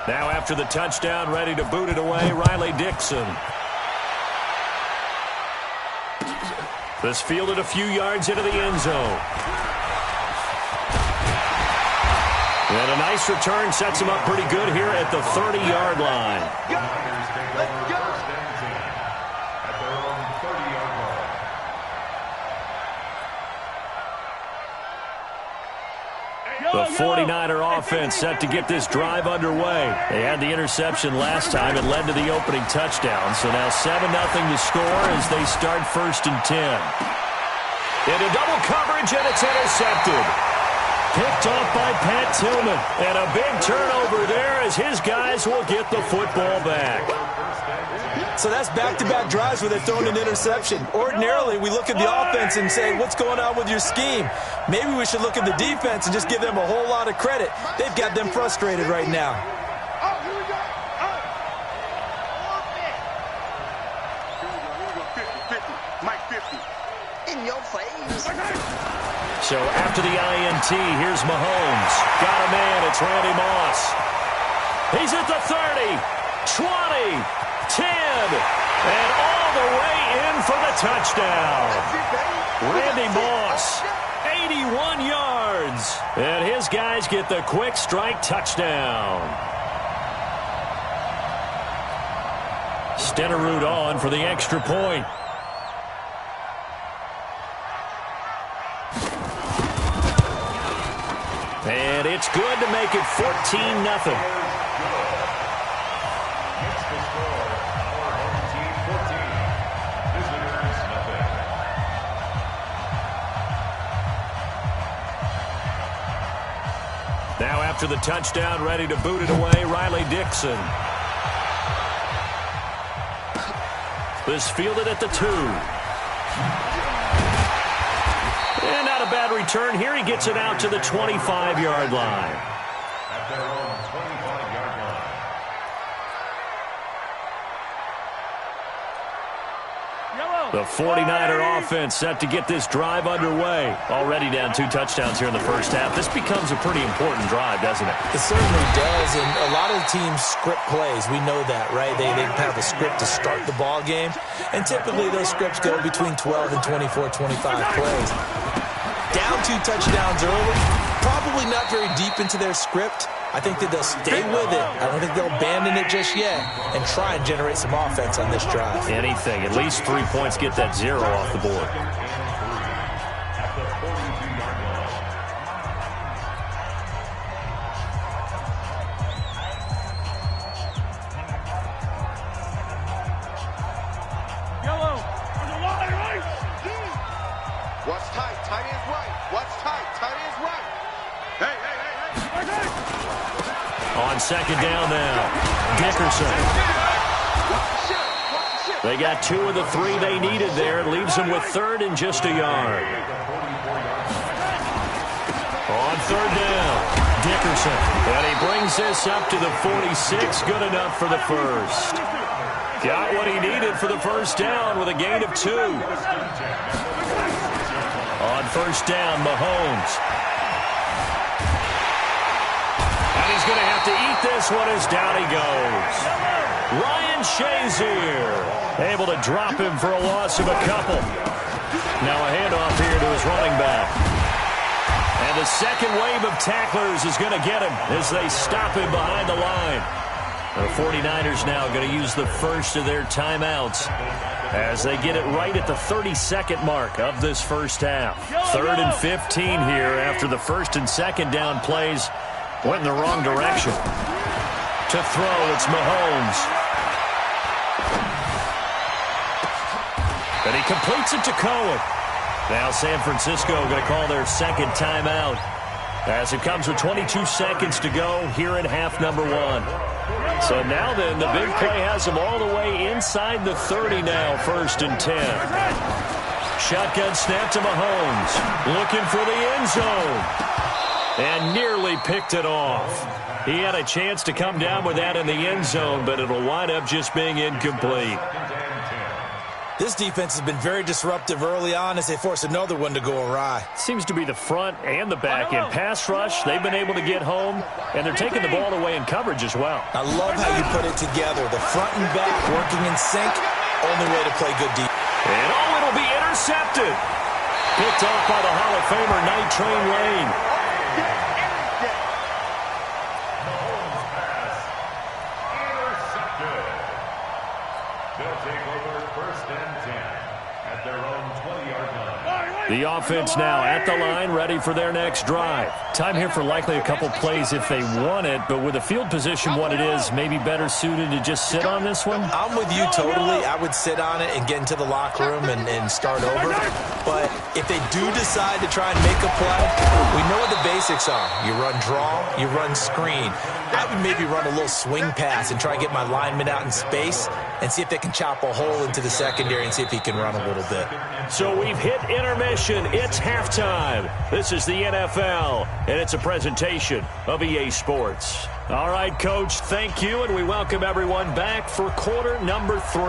Now after the touchdown, ready to boot it away, Riley Dixon. This fielded a few yards into the end zone. And a nice return sets him up pretty good here at the 30-yard line. Niners take over 1st and 10 at their own 30-yard line. The 49er offense set to get this drive underway. They had the interception last time. It led to the opening touchdown. So now 7-0 to score as they start 1st and 10. Into double coverage, and it's intercepted. Picked off by Pat Tillman. And a big turnover there as his guys will get the football back. So that's back-to-back drives where they're throwing an interception. Ordinarily, we look at the offense and say, what's going on with your scheme? Maybe we should look at the defense and just give them a whole lot of credit. They've got them frustrated right now. Oh, here we go. Oh. 50. Mike 50. In your face. So after the INT, here's Mahomes. Got a man. It's Randy Moss. He's at the 30, 20, 10, and all the way in for the touchdown. Randy Moss, 81 yards. And his guys get the quick strike touchdown. Stenerud on for the extra point. And it's good to make it 14-0. Now after the touchdown, ready to boot it away, Riley Dixon. This fielded at the 2. And not a bad return here. He gets it out to the 25-yard line. At their own 25-yard line. The 49er offense set to get this drive underway. Already down 2 touchdowns here in the first half. This becomes a pretty important drive, doesn't it? It certainly does, and a lot of the teams script plays. We know that, right? They have a script to start the ball game, and typically those scripts go between 12 and 24, 25 plays. Down 2 touchdowns early, probably not very deep into their script. I think that they'll stay with it. I don't think they'll abandon it just yet and try and generate some offense on this drive. Anything. At least 3 points, get that 0 off the board. At the 42-yard line. Yellow. On the line, right. What's tight? Tight ends right. What's tight? Tight ends right. Hey. On second down now, Dickerson. They got 2 of the 3 they needed there. It leaves them with 3rd and just a yard. On 3rd down, Dickerson. And he brings this up to the 46. Good enough for the first. Got what he needed for the first down with a gain of 2. On first down, Mahomes. He's going to have to eat this one as down he goes. Ryan Shazier able to drop him for a loss of a couple. Now a handoff here to his running back. And the second wave of tacklers is going to get him as they stop him behind the line. The 49ers now going to use the first of their timeouts as they get it right at the 32nd mark of this first half. 3rd and 15 here after the first and second down plays went in the wrong direction. To throw, it's Mahomes. And he completes it to Cohen. Now San Francisco going to call their second timeout as it comes with 22 seconds to go here in half number 1. So now then, the big play has them all the way inside the 30 now, 1st and 10. Shotgun snap to Mahomes. Looking for the end zone. And nearly picked it off. He had a chance to come down with that in the end zone, but it'll wind up just being incomplete. This defense has been very disruptive early on as they force another one to go awry. Seems to be the front and the back end. Pass rush, they've been able to get home, and they're taking the ball away in coverage as well. I love how you put it together. The front and back working in sync, only way to play good defense. And it'll be intercepted. Picked off by the Hall of Famer Night Train Lane. They'll take over 1st and 10 at their own 20-yard line. The offense now at the line, ready for their next drive. Time here for likely a couple plays if they want it, but with the field position what it is, maybe better suited to just sit on this one? I'm with you totally. I would sit on it and get into the locker room and start over. But if they do decide to try and make a play, we know what the basics are. You run draw, you run screen. I would maybe run a little swing pass and try and get my lineman out in space and see if they can chop a hole into the secondary and see if he can run a little bit. So we've hit intermission. It's halftime. This is the NFL, and it's a presentation of EA Sports. All right, Coach, thank you, and we welcome everyone back for quarter number 3.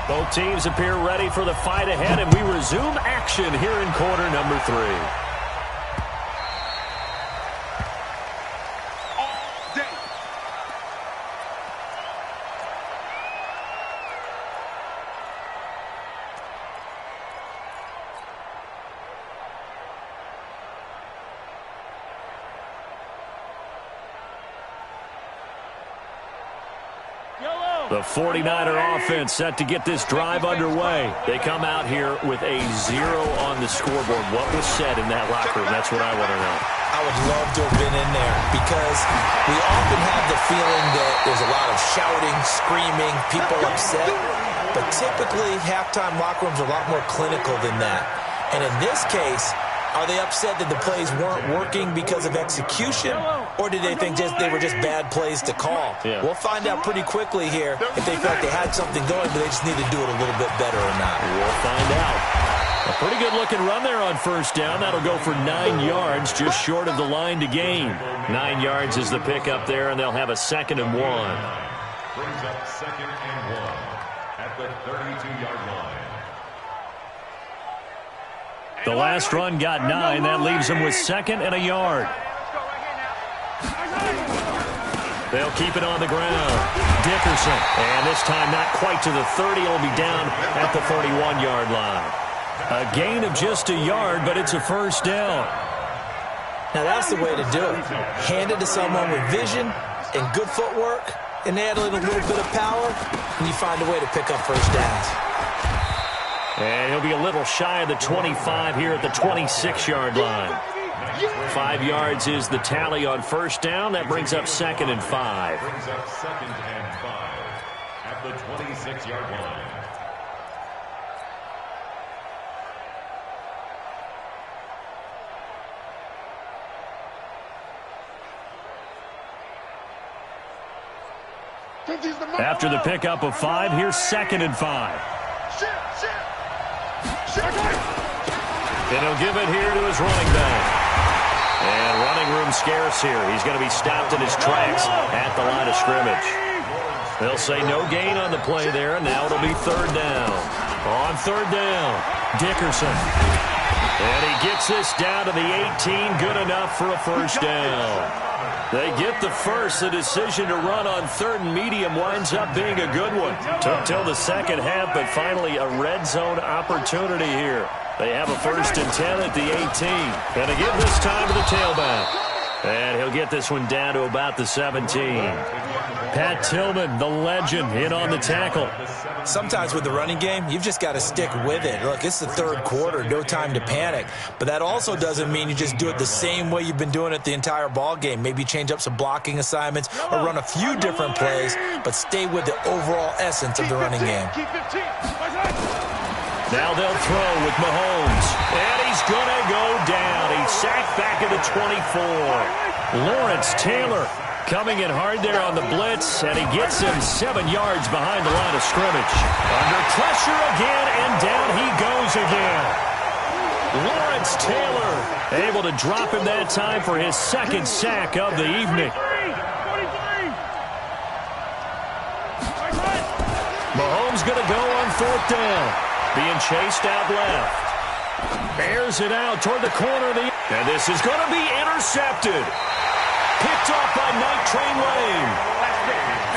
Both teams appear ready for the fight ahead, and we resume action here in quarter number 3. The 49er offense set to get this drive underway. They come out here with a 0 on the scoreboard. What was said in that locker room? That's what I want to know. I would love to have been in there because we often have the feeling that there's a lot of shouting, screaming, people upset. But typically, halftime locker rooms are a lot more clinical than that. And in this case, are they upset that the plays weren't working because of execution, or did they think they were just bad plays to call? Yeah. We'll find out pretty quickly here if they felt like they had something going, but they just need to do it a little bit better or not. We'll find out. A pretty good-looking run there on first down. That'll go for 9 yards, just short of the line to gain. 9 yards is the pickup there, and they'll have a 2nd and 1. Brings up 2nd and 1 at the 32-yard line. The last run got 9. That leaves them with 2nd and a yard. They'll keep it on the ground. Dickerson. And this time not quite to the 30. It'll be down at the 41-yard line. A gain of just a yard, but it's a first down. Now that's the way to do it. Hand it to someone with vision and good footwork, and add a little bit of power, and you find a way to pick up first downs. And he'll be a little shy of the 25 here at the 26-yard line. 5 yards is the tally on first down. That brings up 2nd and 5. Brings up 2nd and 5 at the 26-yard line. After the pickup of 5, here's 2nd and 5. And he'll give it here to his running back. And running room scarce here. He's going to be stopped in his tracks at the line of scrimmage. They'll say no gain on the play there, and now it'll be 3rd down. On 3rd down, Dickerson. And he gets this down to the 18, good enough for a first down. They get the first. The decision to run on 3rd and medium winds up being a good one. Took till the second half, but finally a red zone opportunity here. They have a 1st and 10 at the 18. And to give this time to the tailback. And he'll get this one down to about the 17. Pat Tillman, the legend, in on the tackle. Sometimes with the running game, you've just got to stick with it. Look, it's the 3rd quarter, no time to panic. But that also doesn't mean you just do it the same way you've been doing it the entire ball game. Maybe change up some blocking assignments or run a few different plays, but stay with the overall essence of the running game. Now they'll throw with Mahomes. And he's going to go down. He's sacked back at the 24. Lawrence Taylor coming in hard there on the blitz, and he gets him 7 yards behind the line of scrimmage. Under pressure again, and down he goes again. Lawrence Taylor able to drop him that time for his 2nd sack of the evening. Mahomes going to go on 4th down. Being chased out left. Bears it out toward the corner of the... And this is going to be intercepted. Picked off by Night Train Lane.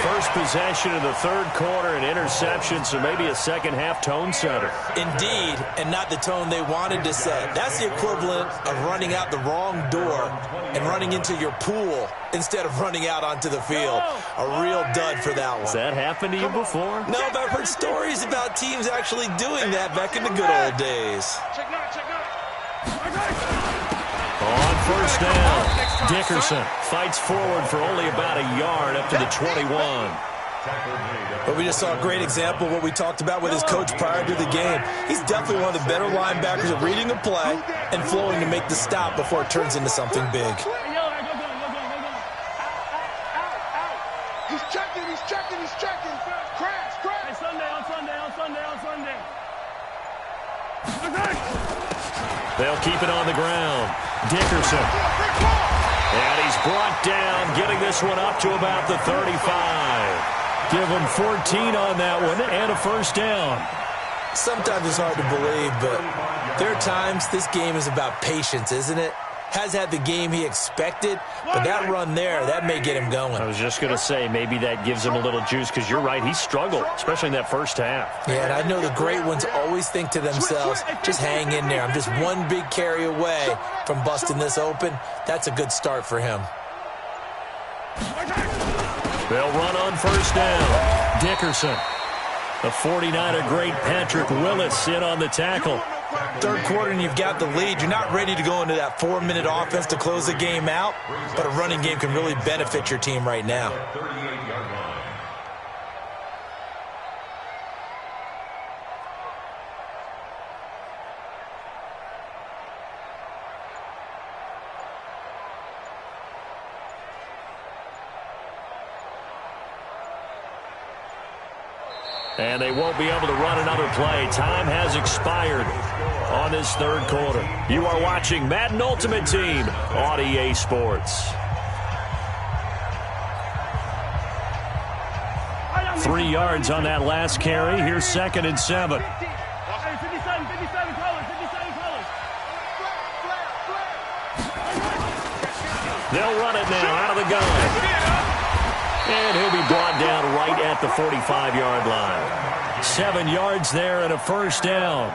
First possession of the third quarter, an interception, so maybe a second-half tone setter. Indeed, and not the tone they wanted to set. That's the equivalent of running out the wrong door and running into your pool instead of running out onto the field. A real dud for that one. Has that happened to you before? No, but I've heard stories about teams actually doing that back in the good old days. On first down, Dickerson fights forward for only about a yard up to the 21. But we just saw a great example of what we talked about with his coach prior to the game. He's definitely one of the better linebackers at reading the play and flowing to make the stop before it turns into something big. He's checking. Crash. They'll keep it on the ground. Dickerson. And he's brought down, getting this one up to about the 35. Give him 14 on that one and a first down. Sometimes it's hard to believe, but there are times this game is about patience, isn't it? Has had the game he expected, but that run there, that may get him going. I was just going to say, maybe that gives him a little juice, because you're right, he struggled, especially in that first half. Yeah, and I know the great ones always think to themselves, just hang in there. I'm just one big carry away from busting this open. That's a good start for him. They'll run on first down. Dickerson. The 49er great Patrick Willis in on the tackle. Third quarter and you've got the lead. You're not ready to go into that 4-minute offense to close the game out, but a running game can really benefit your team right now. And they won't be able to run another play. Time has expired on this third quarter. You are watching Madden Ultimate Team on EA Sports. 3 yards on that last carry. Here's 2nd and 7. They'll run it now out of the gun. And he'll be brought down right at the 45-yard line. 7 yards there and a first down.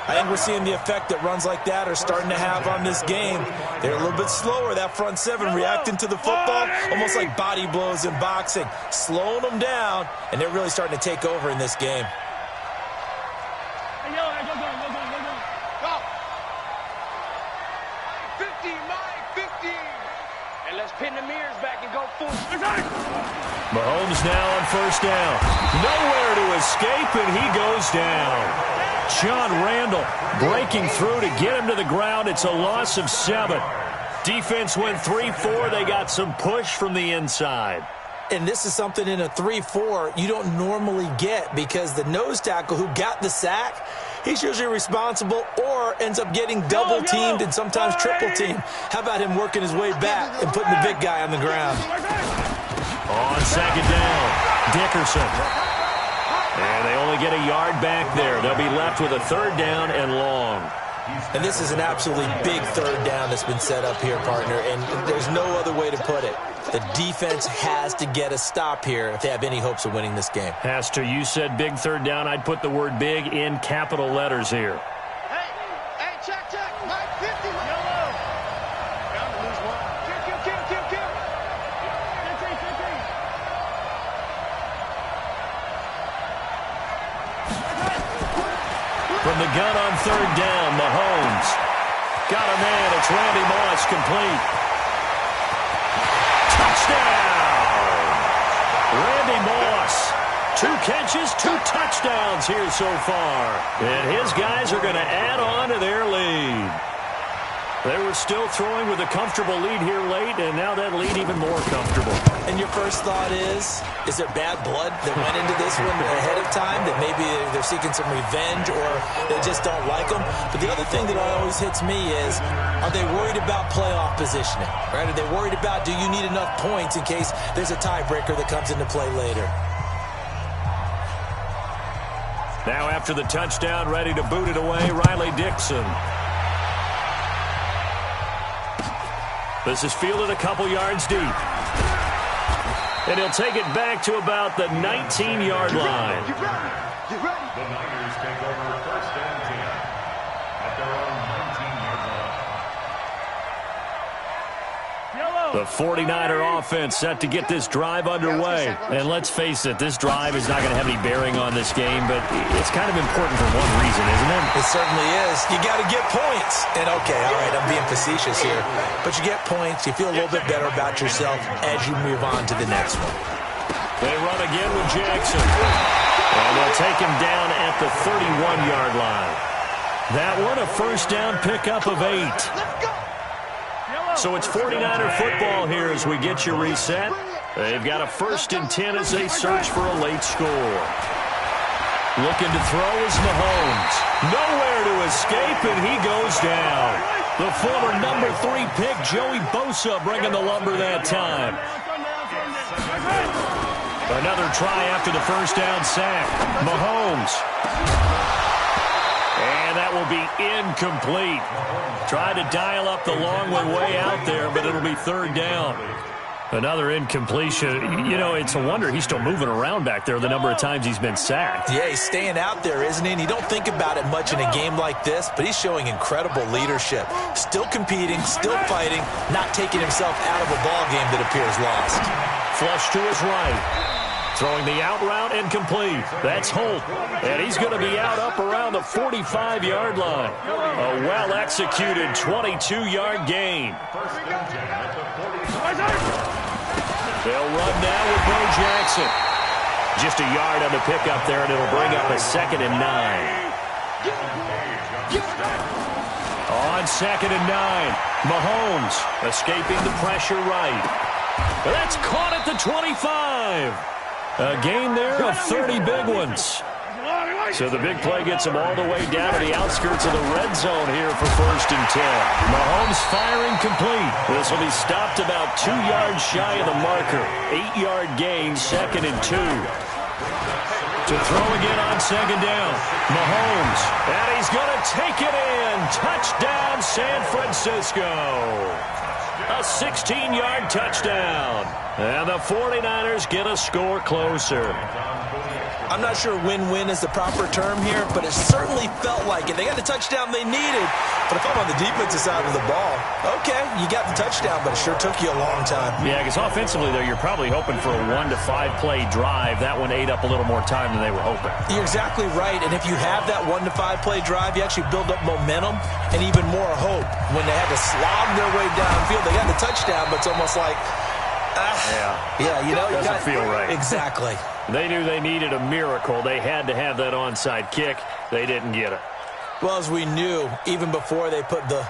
I think we're seeing the effect that runs like that are starting to have on this game. They're a little bit slower, that front seven, reacting to the football, almost like body blows in boxing, slowing them down, and they're really starting to take over in this game. Go. 50, Mike, 50. And let's pin the mirrors back and go full. Mahomes now on first down. Nowhere to escape, and he goes down. John Randall breaking through to get him to the ground. It's a loss of 7. Defense went 3-4. They got some push from the inside. And this is something in a 3-4 you don't normally get, because the nose tackle who got the sack, he's usually responsible or ends up getting double-teamed and sometimes triple-teamed. How about him working his way back and putting the big guy on the ground? On second down, Dickerson. And they only get a yard back there. They'll be left with a third down and long. And this is an absolutely big third down that's been set up here, partner, and there's no other way to put it. The defense has to get a stop here if they have any hopes of winning this game. Has to. You said big third down. I'd put the word big in capital letters here. Hey, check. Mike, 50. Yellow. Down to lose one. Kill. From the gun on third down, Mahomes. Got a man. It's Randy Moss, complete. Touchdown! Randy Moss. 2 catches, 2 touchdowns here so far. And his guys are going to add on to their lead. They were still throwing with a comfortable lead here late, and now that lead even more comfortable. And your first thought is there bad blood that went into this one ahead of time, that maybe they're seeking some revenge or they just don't like them? But the other thing that always hits me is, are they worried about playoff positioning? Right? Are they worried about, do you need enough points in case there's a tiebreaker that comes into play later? Now after the touchdown, ready to boot it away, Riley Dixon. This is fielded a couple yards deep. And he'll take it back to about the 19-yard line. Get ready. Get ready. The Niners take over first and 10 at their own 19-yard line. The 49er offense set to get this drive underway. And let's face it, this drive is not going to have any bearing on this game, but it's kind of important for one reason, isn't it? It certainly is. You got to get points. And, okay, all right, I'm being facetious here. But you get points, you feel a little bit better about yourself as you move on to the next one. They run again with Jackson. And they'll take him down at the 31-yard line. That one, a first down pickup of 8. So it's 49er football here as we get you reset. They've got a first and 10 as they search for a late score. Looking to throw is Mahomes. Nowhere to escape, and he goes down. The former number 3 pick, Joey Bosa, bringing the lumber that time. Another try after the first down sack. Mahomes. And that will be incomplete. Tried to dial up the long way out there, but it'll be third down. Another incompletion. You know, it's a wonder he's still moving around back there the number of times he's been sacked. Yeah, he's staying out there, isn't he? And you don't think about it much in a game like this, but he's showing incredible leadership. Still competing, still fighting, not taking himself out of a ball game that appears lost. Flush to his right. Throwing the out route incomplete. That's Holt. And he's going to be out up around the 45-yard line. A well-executed 22-yard gain. They'll run now with Bo Jackson. Just a yard on the pickup there, and it'll bring up a 2nd and 9. On 2nd and 9, Mahomes escaping the pressure right. That's caught at the 25. A gain there of 30 big ones. So the big play gets him all the way down to the outskirts of the red zone here for first and 10. Mahomes firing complete. This will be stopped about 2 yards shy of the marker. 8-yard gain, 2nd and 2. To throw again on 2nd down. Mahomes. And he's going to take it in. Touchdown, San Francisco. A 16-yard touchdown. And the 49ers get a score closer. I'm not sure win-win is the proper term here, but it certainly felt like it. They got the touchdown they needed. But if I'm on the defensive side of the ball, okay, you got the touchdown, but it sure took you a long time. Yeah, because offensively, though, you're probably hoping for a 1 to 5 play drive. That one ate up a little more time than they were hoping. You're exactly right. And if you have that 1 to 5 play drive, you actually build up momentum and even more hope. When they had to slog their way downfield, they got the touchdown, but it's almost like, yeah, you know, doesn't feel right. Exactly. They knew they needed a miracle. They had to have that onside kick. They didn't get it. Well, as we knew, even before they put the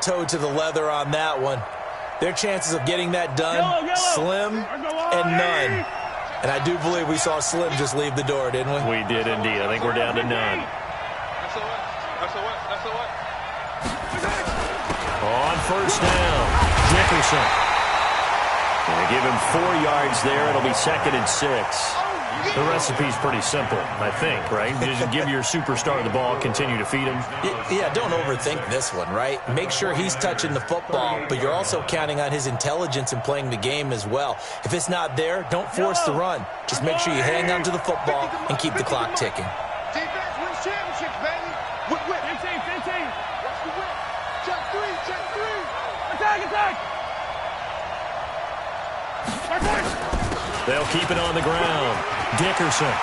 toe to the leather on that one, their chances of getting that done, slim and none. And I do believe we saw Slim just leave the door, didn't we? We did indeed. I think we're down to none. On first down, Dickerson. And they give him 4 yards there. It'll be 2nd and 6. The recipe's pretty simple, I think, right? Just give your superstar the ball, continue to feed him. Yeah, don't overthink this one, right? Make sure he's touching the football, but you're also counting on his intelligence in playing the game as well. If it's not there, don't force the run. Just make sure you hang on to the football and keep the clock ticking. Defense wins championships, baby. Whip, whip. 15. Watch the whip. Check 3. Attack. They'll keep it on the ground. Dickerson.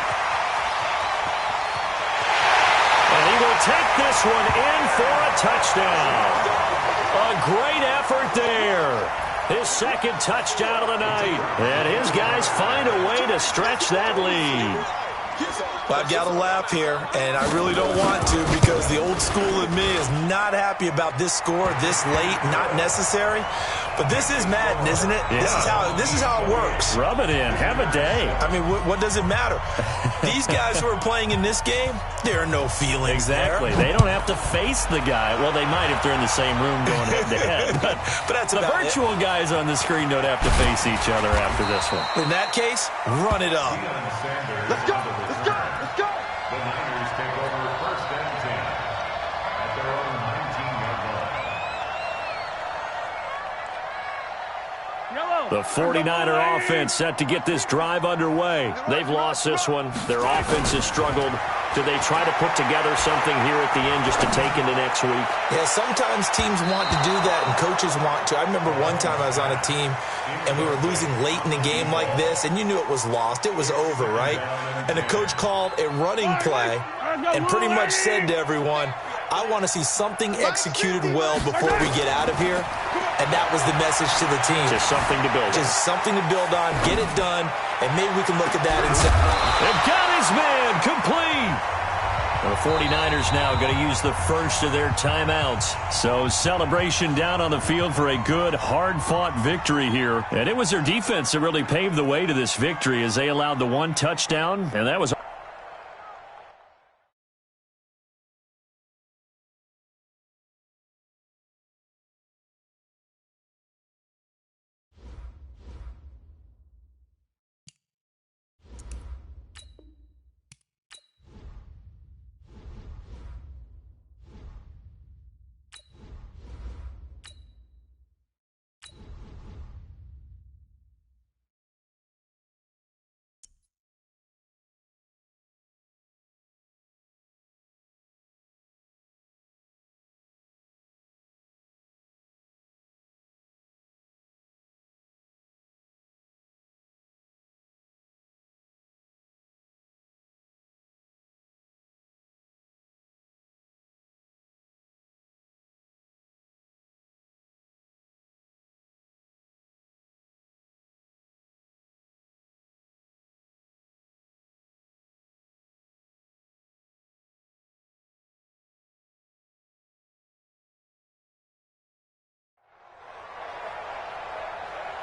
And he will take this one in for a touchdown. A great effort there. His 2nd touchdown of the night. And his guys find a way to stretch that lead. Well, I've got to laugh here, and I really don't want to because the old school in me is not happy about this score this late, not necessary. But this is Madden, isn't it? Yeah. This is how it works. Rub it in. Have a day. I mean, what does it matter? These guys who are playing in this game, there are no feelings Exactly. there. They don't have to face the guy. Well, they might if they're in the same room going head-to-head. But that's the about virtual guys on the screen don't have to face each other after this one. In that case, run it up. Let's go. The Niners take over first and 10 at their own 19-yard line. The 49er offense set to get this drive underway. They've lost this one. Their offense has struggled. Do they try to put together something here at the end just to take into next week? Yeah, sometimes teams want to do that and coaches want to. I remember one time I was on a team and we were losing late in the game like this, and you knew it was lost. It was over, right? And the coach called a running play and pretty much said to everyone, I want to see something executed well before we get out of here. And that was the message to the team. Just something to build on. Just something to build on, get it done, and maybe we can look at that and say, they've got his man complete. The 49ers now going to use the first of their timeouts. So celebration down on the field for a good, hard-fought victory here. And it was their defense that really paved the way to this victory as they allowed the one touchdown, and that was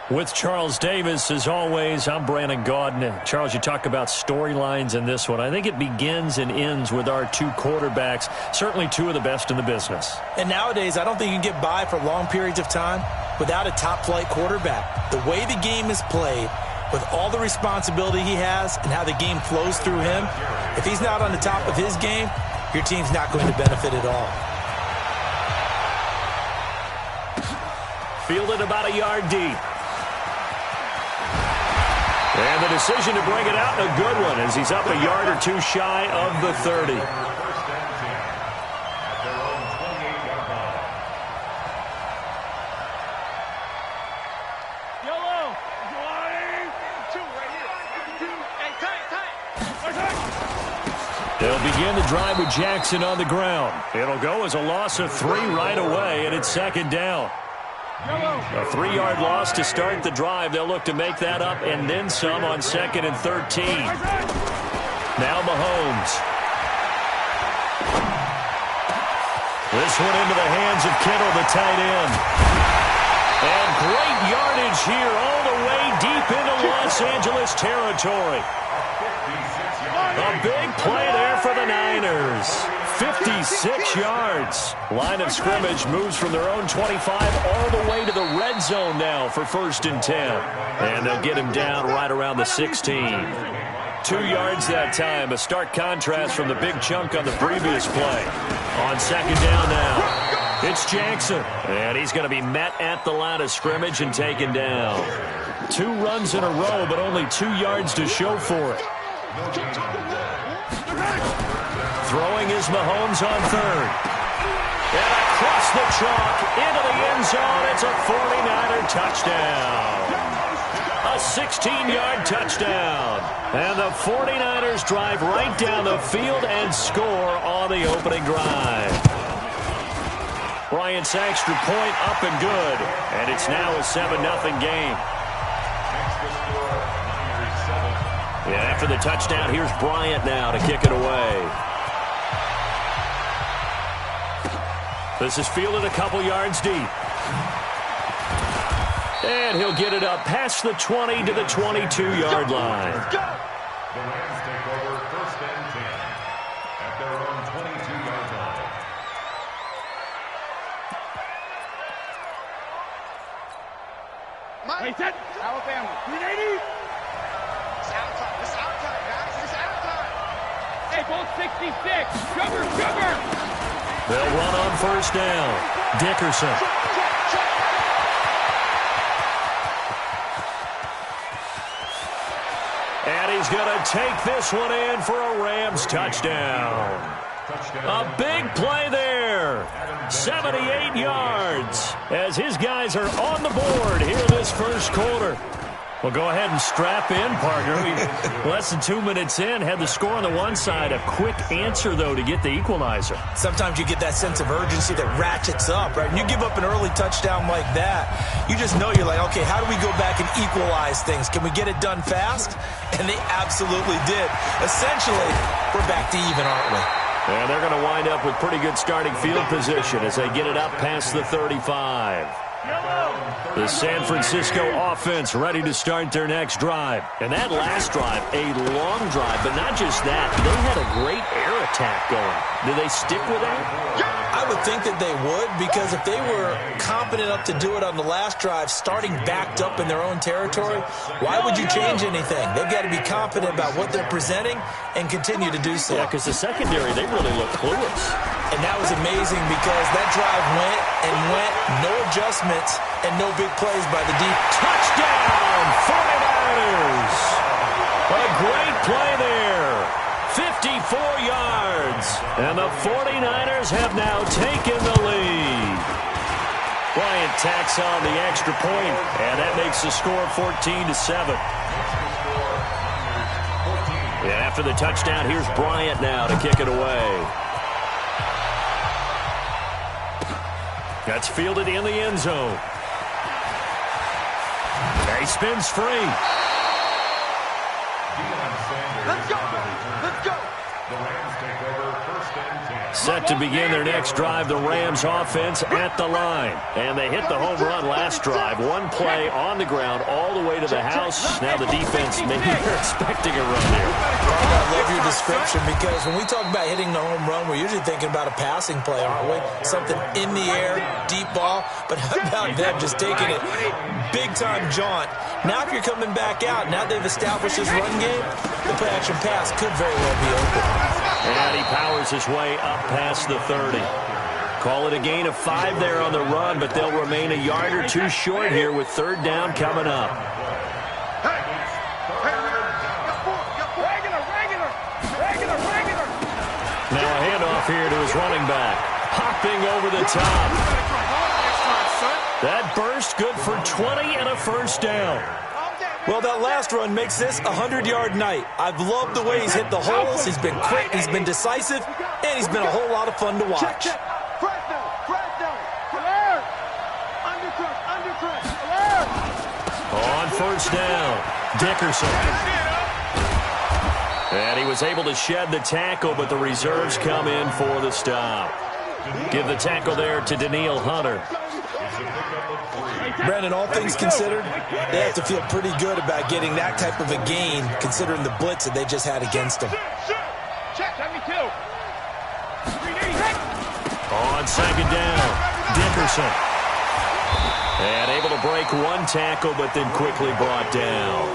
with Charles Davis, as always. I'm Brandon Gaudin. Charles, you talk about storylines in this one. I think it begins and ends with our two quarterbacks, certainly two of the best in the business. And nowadays, I don't think you can get by for long periods of time without a top-flight quarterback. The way the game is played, with all the responsibility he has and how the game flows through him, if he's not on the top of his game, your team's not going to benefit at all. Fielded about a yard deep. And the decision to bring it out, a good one, as he's up a yard or two shy of the 30. They'll begin the drive with Jackson on the ground. It'll go as a loss of 3 right away, and it's second down. A 3-yard loss to start the drive. They'll look to make that up and then some on 2nd and 13. Now Mahomes. This one into the hands of Kittle, the tight end. And great yardage here all the way deep into Los Angeles territory. A big play there for the Niners. 56 yards. Line of scrimmage moves from their own 25 all the way to the red zone now for 1st and 10. And they'll get him down right around the 16. 2 yards that time. A stark contrast from the big chunk on the previous play. On 2nd down now, it's Jackson. And he's going to be met at the line of scrimmage and taken down. 2 runs in a row, but only 2 yards to show for it. Throwing is Mahomes on 3rd. And across the chalk into the end zone. It's a 49er touchdown. A 16-yard touchdown. And the 49ers drive right down the field and score on the opening drive. Bryant's extra point up and good. And it's now a 7-0 game. Yeah, after the touchdown, here's Bryant now to kick it away. This is fielded a couple yards deep. And he'll get it up past the 20 to the 22-yard line. The Rams take over 1st and 10 at their own 22-yard line. Mike, set. Alabama. 380. It's out time. It's out time, guys. It's out time. Hey, ball 66. Sugar. They'll run on 1st down. Dickerson. He's going to take this one in for a Rams touchdown. A big play there. 78 yards as his guys are on the board here in this first quarter. Well, go ahead and strap in, partner. Less than 2 minutes in, had the score on the one side. A quick answer, though, to get the equalizer. Sometimes you get that sense of urgency that ratchets up, right? When you give up an early touchdown like that, you just know you're like, okay, how do we go back and equalize things? Can we get it done fast? And they absolutely did. Essentially, we're back to even, aren't we? And they're going to wind up with pretty good starting field position as they get it up past the 35. The San Francisco offense ready to start their next drive. And that last drive, a long drive, but not just that. They had a great air attack going. Do they stick with that? I would think that they would, because if they were competent enough to do it on the last drive, starting backed up in their own territory, why would you change anything? They've got to be confident about what they're presenting and continue to do so. Yeah, because the secondary, they really look clueless. And that was amazing because that drive went and went, no adjustments, and no big plays by the deep. Touchdown, 49ers! A great play there. 54 yards. And the 49ers have now taken the lead. Bryant tacks on the extra point, and that makes the score 14-7. Yeah, after the touchdown, here's Bryant now to kick it away. That's fielded in the end zone. He spins free. Let's go. Let's go. The Rams take over first and 10. Set to begin their next drive, the Rams offense at the line. And they hit the home run last drive. One play on the ground all the way to the house. Now the defense, maybe they're expecting a run here. I love your description, because when we talk about hitting the home run, we're usually thinking about a passing play, aren't we? Something in the air, deep ball. But how about them just taking it big-time jaunt? Now if you're coming back out, now they've established this run game, the play-action pass could very well be open. And he powers his way up past the 30. Call it a gain of 5 there on the run, but they'll remain a yard or two short here with third down coming up. Now a handoff here to his running back. Hopping over the top. That burst good for 20 and a first down. Well, that last run makes this a 100-yard night. I've loved the way he's hit the holes. He's been quick, he's been decisive, and he's been a whole lot of fun to watch. On first down, Dickerson. And he was able to shed the tackle, but the reserves come in for the stop. Give the tackle there to Daniil Hunter. Brandon, all things considered, they have to feel pretty good about getting that type of a gain, considering the blitz that they just had against them. On second down, Dickerson. And able to break one tackle, but then quickly brought down.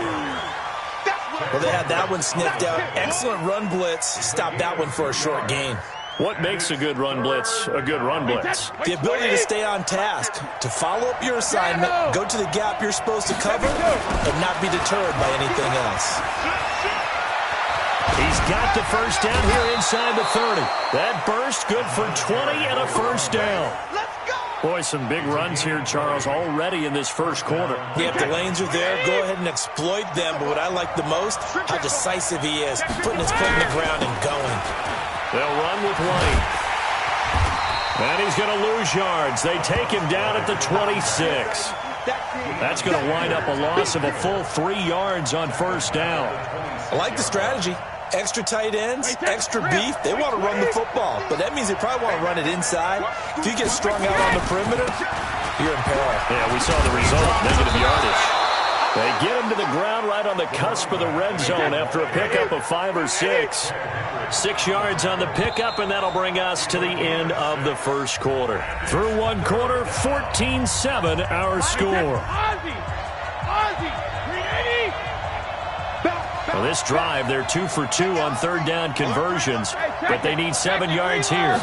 Well, they had that one sniffed out. Excellent run blitz. Stopped that one for a short gain. What makes a good run blitz a good run blitz? The ability to stay on task, to follow up your assignment, go to the gap you're supposed to cover, and not be deterred by anything else. He's got the first down here inside the 30. That burst good for 20 and a first down. Boy, some big runs here, Charles, already in this first quarter. Yeah, if the lanes are there, go ahead and exploit them. But what I like the most, how decisive he is, putting his foot in the ground and going. They'll run with Wayne. And he's going to lose yards. They take him down at the 26. That's going to wind up a loss of a full 3 yards on first down. I like the strategy. Extra tight ends, extra beef. They want to run the football, but that means they probably want to run it inside. If you get strung out on the perimeter, you're in peril. Yeah, we saw the result, negative yardage. They get him to the ground right on the cusp of the red zone after a pickup of 5 or 6. 6 yards on the pickup, and that'll bring us to the end of the first quarter. Through one quarter, 14-7 our score. Well, this drive, they're 2 for 2 on third down conversions, but they need 7 yards here.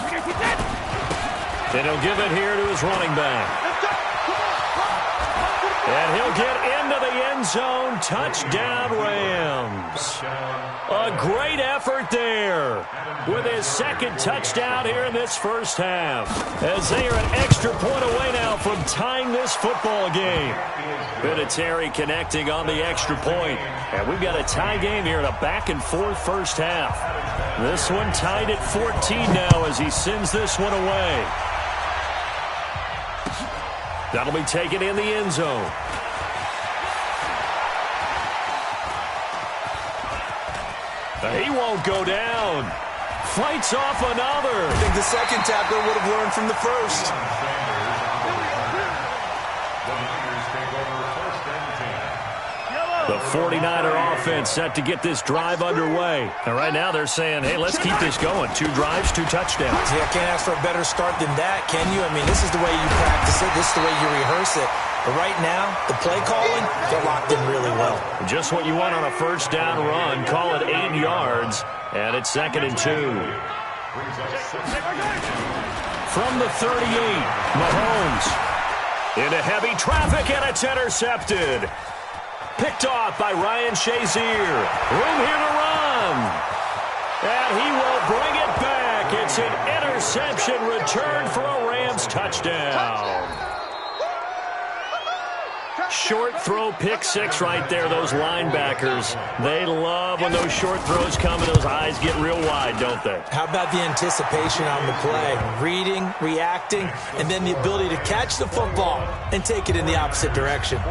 And he'll give it here to his running back. And he'll get into the end zone. Touchdown, Rams. A great effort there with his second touchdown here in this first half, as they are an extra point away now from tying this football game. Fanatic connecting on the extra point. And we've got a tie game here in a back-and-forth first half. This one tied at 14 now as he sends this one away. That'll be taken in the end zone. He won't go down. Fights off another. I think the second tackler would have learned from the first. The 49er offense set to get this drive underway. And right now they're saying, hey, let's keep this going. 2 drives, 2 touchdowns. Yeah, can't ask for a better start than that, can you? I mean, this is the way you practice it. This is the way you rehearse it. But right now, the play calling, they're locked in really well. Just what you want on a first down run. Call it 8 yards, and it's 2nd and 2. From the 38, Mahomes into heavy traffic, and it's intercepted. Picked off by Ryan Shazier. Room here to run. And he will bring it back. It's an interception return for a Rams touchdown. Short throw, pick 6 right there. Those linebackers, they love when those short throws come and those eyes get real wide, don't they? How about the anticipation on the play? Reading, reacting, and then the ability to catch the football and take it in the opposite direction.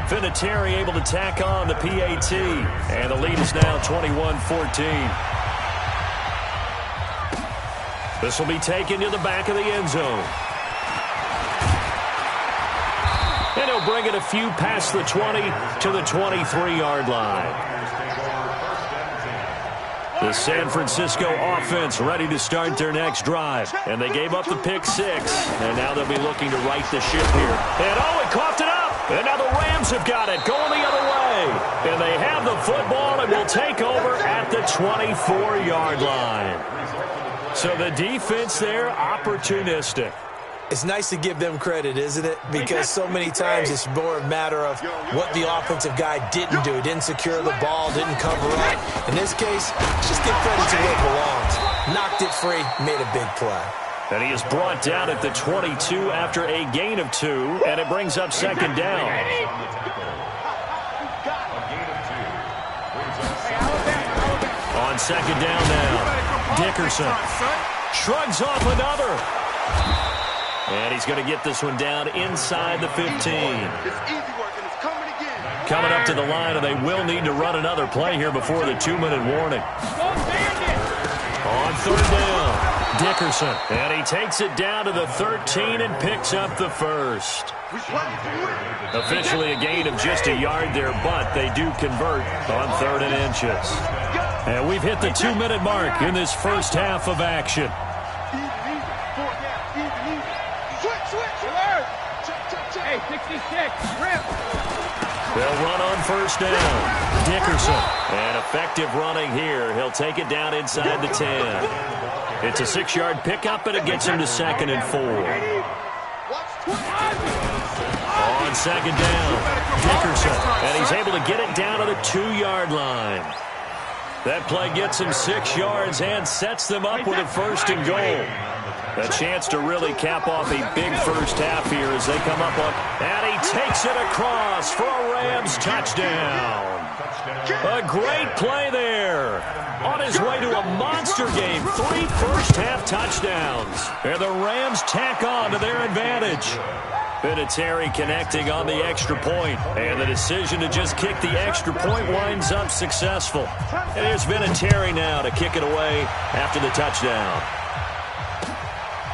Fanatic able to tack on the PAT, and the lead is now 21-14. This will be taken to the back of the end zone. And he'll bring it a few past the 20 to the 23-yard line. The San Francisco offense ready to start their next drive. And they gave up the pick 6. And now they'll be looking to right the ship here. And oh, it coughed it up. And now the Rams have got it going the other way. And they have the football and will take over at the 24-yard line. So the defense there, opportunistic. It's nice to give them credit, isn't it? Because so many times it's more a matter of what the offensive guy didn't do. Didn't secure the ball, didn't cover up. In this case, just give credit to where it belongs. Knocked it free, made a big play. And he is brought down at the 22 after a gain of 2, and it brings up 2nd down. On 2nd down now, Dickerson shrugs off another. And he's going to get this one down inside the 15. Coming up to the line, and they will need to run another play here before the 2-minute warning. On 3rd down, Dickerson. And he takes it down to the 13 and picks up the first. Officially a gain of just a yard there, but they do convert on 3rd and inches. And we've hit the 2-minute mark in this first half of action. Hey, 66, rip. They'll run on 1st down. Dickerson. And effective running here. He'll take it down inside the 10. It's a 6-yard pickup, and it gets him to 2nd and 4. On 2nd down, Dickerson. And he's able to get it down to the 2-yard line. That play gets him 6 yards and sets them up with a 1st and goal. A chance to really cap off a big first half here as they come up on. And he takes it across for a Rams touchdown. A great play there. On his way to a monster game. 3 first-half touchdowns. And the Rams tack on to their advantage. Fanatic connecting on the extra point. And the decision to just kick the extra point winds up successful. And here's Fanatic now to kick it away after the touchdown.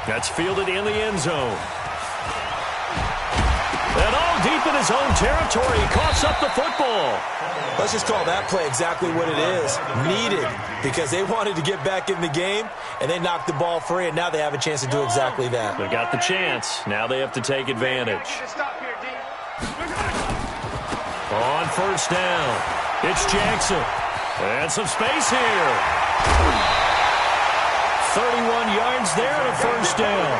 That's fielded in the end zone. And all deep in his own territory, he coughs up the football. Let's just call that play exactly what it is. Needed, because they wanted to get back in the game, and they knocked the ball free, and now they have a chance to do exactly that. They got the chance. Now they have to take advantage. On 1st down, it's Jackson. And some space here. 31 yards there and a 1st down.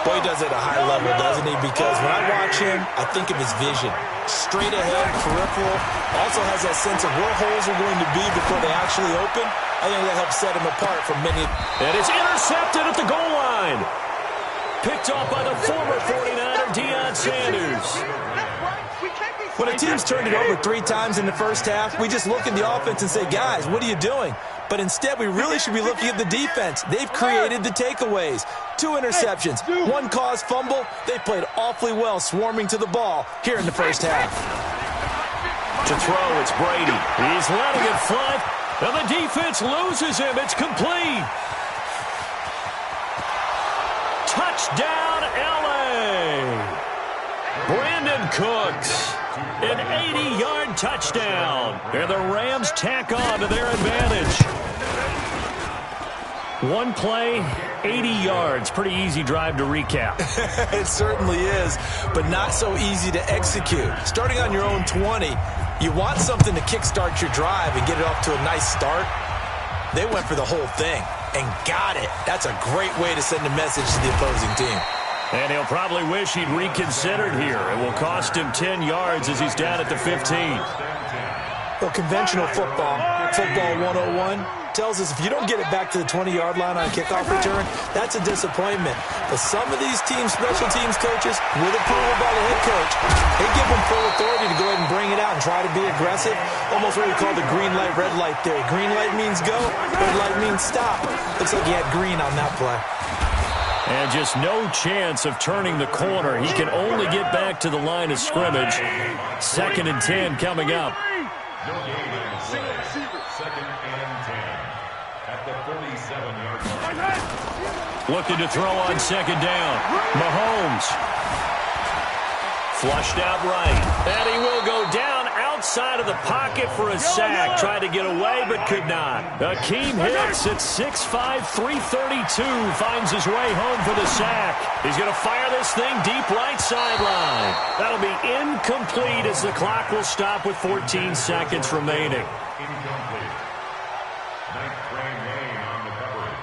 Boy, he does it at a high level, doesn't he? Because when I watch him, I think of his vision. Straight ahead, peripheral, also has that sense of where holes are going to be before they actually open. I think that helps set him apart from many. And it's intercepted at the goal line. Picked off by the former 49er, Deion Sanders. When a team's turned it over 3 times in the first half, we just look at the offense and say, guys, what are you doing? But instead, we really should be looking at the defense. They've created the takeaways. 2 interceptions, 1 caused fumble. They played awfully well swarming to the ball here in the first half. To throw, it's Brady. He's letting it fly, and the defense loses him. It's complete. Touchdown, L.A. Brandon Cooks. An 80-yard touchdown. And the Rams tack on to their advantage. 1 play, 80 yards. Pretty easy drive to recap. It certainly is, but not so easy to execute. Starting on your own 20, you want something to kickstart your drive and get it off to a nice start. They went for the whole thing and got it. That's a great way to send a message to the opposing team. And he'll probably wish he'd reconsidered here. It will cost him 10 yards as he's down at the 15. Well, conventional football 101, tells us if you don't get it back to the 20-yard line on a kickoff return, that's a disappointment. But some of these teams, special teams coaches, with approval by the head coach, they give them full authority to go ahead and bring it out and try to be aggressive. Almost what we call the green light, red light theory. Green light means go, red light means stop. Looks like he had green on that play. And just no chance of turning the corner. He can only get back to the line of scrimmage. 2nd and 10 coming up. No gain on the play. 2nd and 10 at the 47-yard line. Looking to throw on 2nd down. Mahomes. Flushed out right. And he will go down outside of the pocket for a sack. Tried to get away, but could not. Akeem Hicks at 6'5", 332 finds his way home for the sack. He's going to fire this thing deep right sideline. That'll be incomplete as the clock will stop with 14 seconds remaining. Incomplete. 9th Train Wayne on the coverage.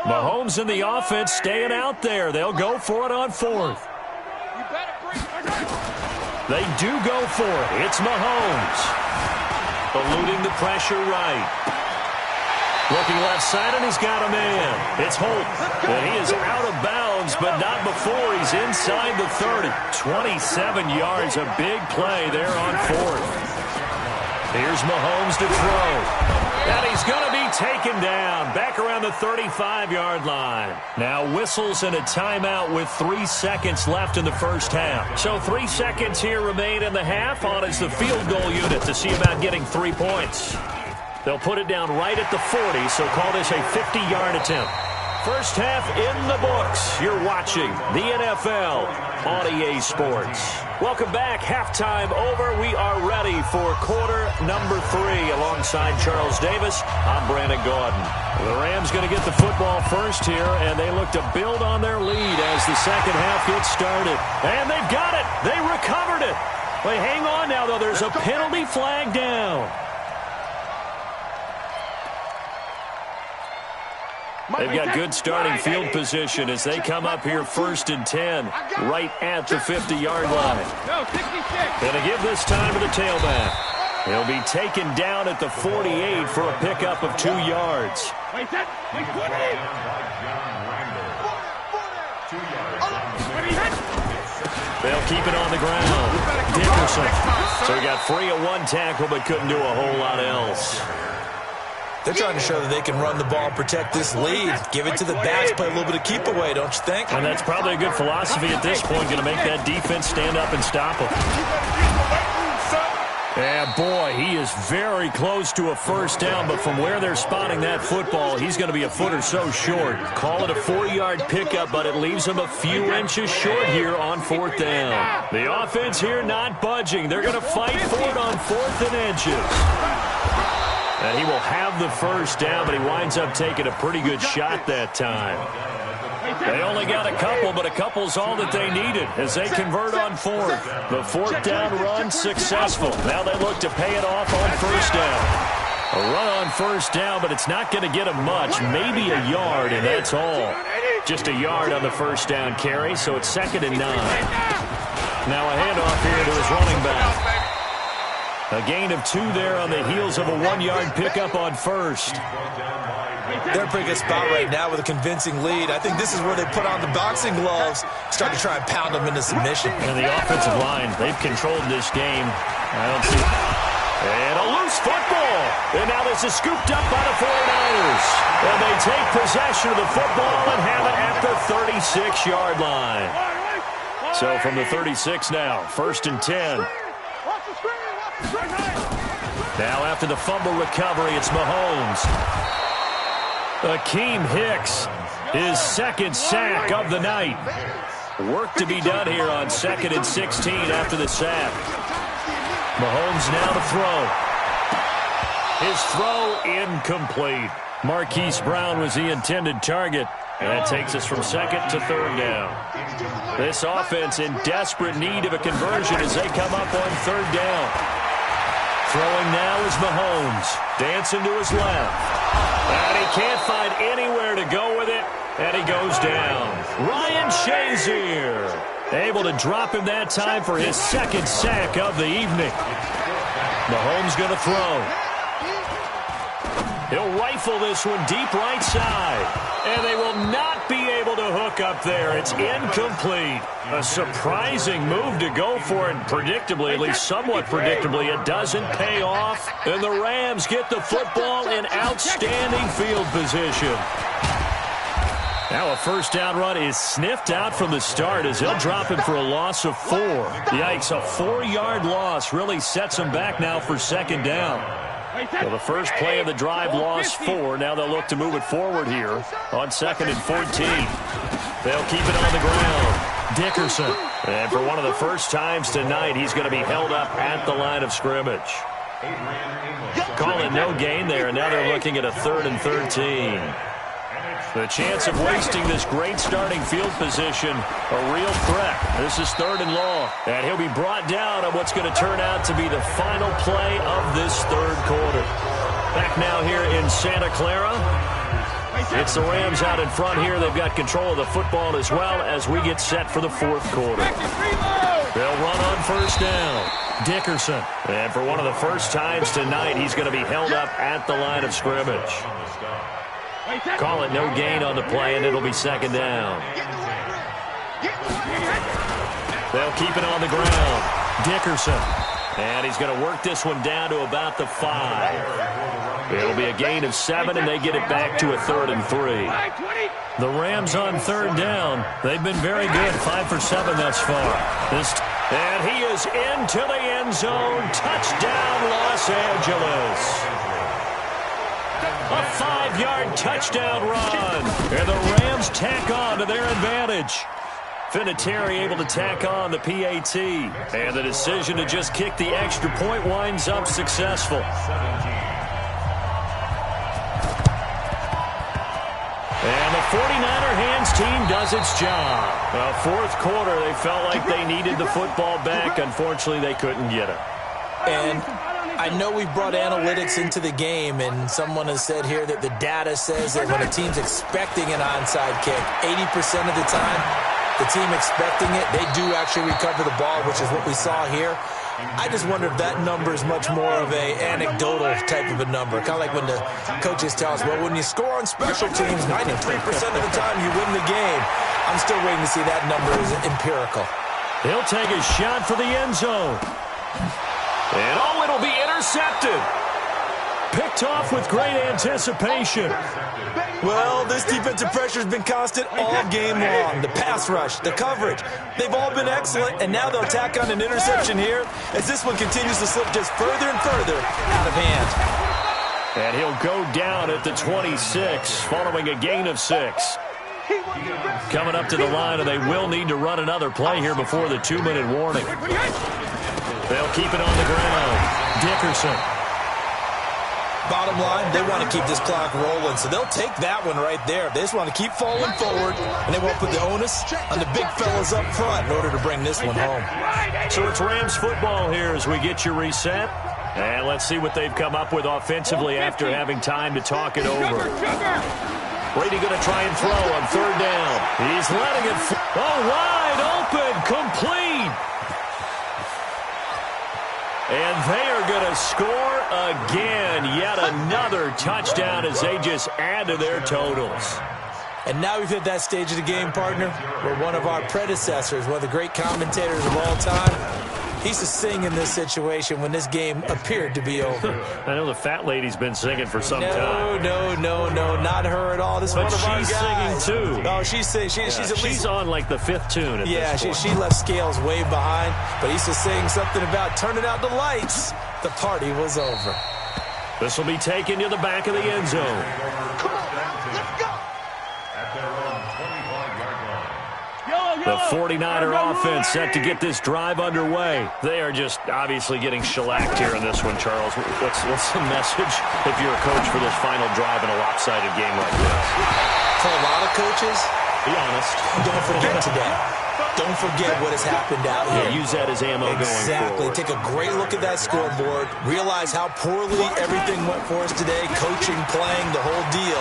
Mahomes and the offense staying out there. They'll go for it on 4th. They do go for it. It's Mahomes. Eluding the pressure right. Looking left side, and he's got a man. It's Holt. And he is out of bounds, but not before he's inside the 30. 27 yards, a big play there on 4th. Here's Mahomes to throw. And he's going to be taken down back around the 35-yard line. Now whistles and a timeout with 3 seconds left in the first half. So 3 seconds here remain in the half. On is the field goal unit to see about getting 3 points. They'll put it down right at the 40, so call this a 50-yard attempt. First half in the books. You're watching the NFL on EA Sports. Welcome back. Halftime over. We are ready for quarter number 3. Alongside Charles Davis, I'm Brandon Gordon. The Rams going to get the football first here, and they look to build on their lead as the second half gets started. And they've got it. They recovered it. Wait, hang on now, though. There's a penalty flag down. They've got good starting field position as they come up here 1st and 10, right at the 50-yard line. Going to give this time to the tailback. He'll be taken down at the 48 for a pickup of 2 yards. They'll keep it on the ground. Dickerson. So he got free of 1 tackle but couldn't do a whole lot else. They're trying to show that they can run the ball, protect this lead, give it to the backs, play a little bit of keep away, don't you think? And that's probably a good philosophy at this point, going to make that defense stand up and stop them. Yeah, boy, he is very close to a first down, but from where they're spotting that football, he's going to be a foot or so short. Call it a 4-yard pickup, but it leaves him a few inches short here on 4th down. The offense here not budging. They're going to fight for it on 4th and inches. And he will have the first down, but he winds up taking a pretty good shot that time. They only got a couple, but a couple's all that they needed as they convert on 4th. The 4th down run successful. Now they look to pay it off on 1st down. A run on 1st down, but it's not going to get him much, maybe a yard, and that's all. Just a yard on the first down carry, so it's 2nd and 9. Now a handoff here to his running back. A gain of 2 there on the heels of a 1-yard pickup on first. They're in a pretty good spot right now with a convincing lead. I think this is where they put on the boxing gloves, start to try and pound them into submission. And the offensive line, they've controlled this game. I don't see... And a loose football. And now this is scooped up by the 49ers. And they take possession of the football and have it at the 36-yard line. So from the 36 now, 1st and 10. Now after the fumble recovery, it's Mahomes. Akeem Hicks, his 2nd sack of the night. Work to be done here on 2nd and 16 after the sack. Mahomes now to throw. His throw incomplete. Marquise Brown was the intended target. And that takes us from 2nd to 3rd down. This offense in desperate need of a conversion as they come up on 3rd down. Throwing now is Mahomes. Dancing to his left. And he can't find anywhere to go with it. And he goes down. Ryan Shazier able to drop him that time for his 2nd sack of the evening. Mahomes going to throw. He'll rifle this one deep right side. And they will not be able to hook up there. It's incomplete. A surprising move to go for it. Predictably, at least somewhat predictably, it doesn't pay off. And the Rams get the football in outstanding field position. Now a 1st down run is sniffed out from the start as they'll drop him for a loss of 4. Yikes, a 4-yard loss really sets him back now for 2nd down. Well, the first play of the drive lost 4. Now they'll look to move it forward here on 2nd and 14. They'll keep it on the ground. Dickerson. And for one of the first times tonight, he's going to be held up at the line of scrimmage. Calling no gain there, and now they're looking at a 3rd and 13. The chance of wasting this great starting field position, a real threat. This is 3rd and long, and he'll be brought down on what's going to turn out to be the final play of this 3rd quarter. Back now here in Santa Clara. It's the Rams out in front here. They've got control of the football as well as we get set for the 4th quarter. They'll run on 1st down. Dickerson. And for one of the first times tonight, he's going to be held up at the line of scrimmage. Call it no gain on the play, and it'll be 2nd down. They'll keep it on the ground. Dickerson. And he's going to work this one down to about the 5. It'll be a gain of 7, and they get it back to a 3rd and 3. The Rams on 3rd down. They've been very good, 5 for 7 thus far. And he is into the end zone. Touchdown, Los Angeles. A 5-yard touchdown run. And the Rams tack on to their advantage. Vinatieri able to tack on the PAT. And the decision to just kick the extra point winds up successful. And the 49er hands team does its job. 4th quarter, they felt like they needed the football back. Unfortunately, they couldn't get it. And I know we've brought analytics into the game, and someone has said here that the data says that when a team's expecting an onside kick, 80% of the time, the team expecting it, they do actually recover the ball, which is what we saw here. I just wonder if that number is much more of a anecdotal type of a number. Kind of like when the coaches tell us, well, when you score on special teams, 93% of the time you win the game. I'm still waiting to see that number is empirical. He'll take a shot for the end zone. And oh, it'll be intercepted. Picked off with great anticipation. Well, this defensive pressure has been constant all game long. The pass rush, the coverage, they've all been excellent, and now they'll tack on an interception here as this one continues to slip just further and further out of hand. And he'll go down at the 26 following a gain of 6. Coming up to the line, and they will need to run another play here before the 2-minute warning. They'll keep it on the ground. Dickerson. Bottom line, they want to keep this clock rolling, so they'll take that one right there. They just want to keep falling forward, and they won't put the onus on the big fellas up front in order to bring this one home. So it's Rams football here as we get you reset. And let's see what they've come up with offensively after having time to talk it over. Brady going to try and throw on third down. He's letting it wide open, complete. And they are going to score again. Yet another touchdown as they just add to their totals. And now we've hit that stage of the game, partner, where one of our predecessors, one of the great commentators of all time, he used to sing in this situation when this game appeared to be over. I know the fat lady's been singing for some time. No, not her at all. This is one of our guys. She's singing too. Oh, she's singing. She's on like the 5th tune at this point. She left Scales way behind, but he used to sing something about turning out the lights. The party was over. This will be taken to the back of the end zone. Come on, let's go. At their own 25-yard line. The 49er offense set to get this drive underway. They are just obviously getting shellacked here in this one, Charles. What's the message if you're a coach for this final drive in a lopsided game like this? For a lot of coaches, be honest. Don't forget today. Don't forget what has happened out here. Yeah, use that as ammo going forward. Exactly. Take a great look at that scoreboard. Realize how poorly everything went for us today. Coaching, playing, the whole deal.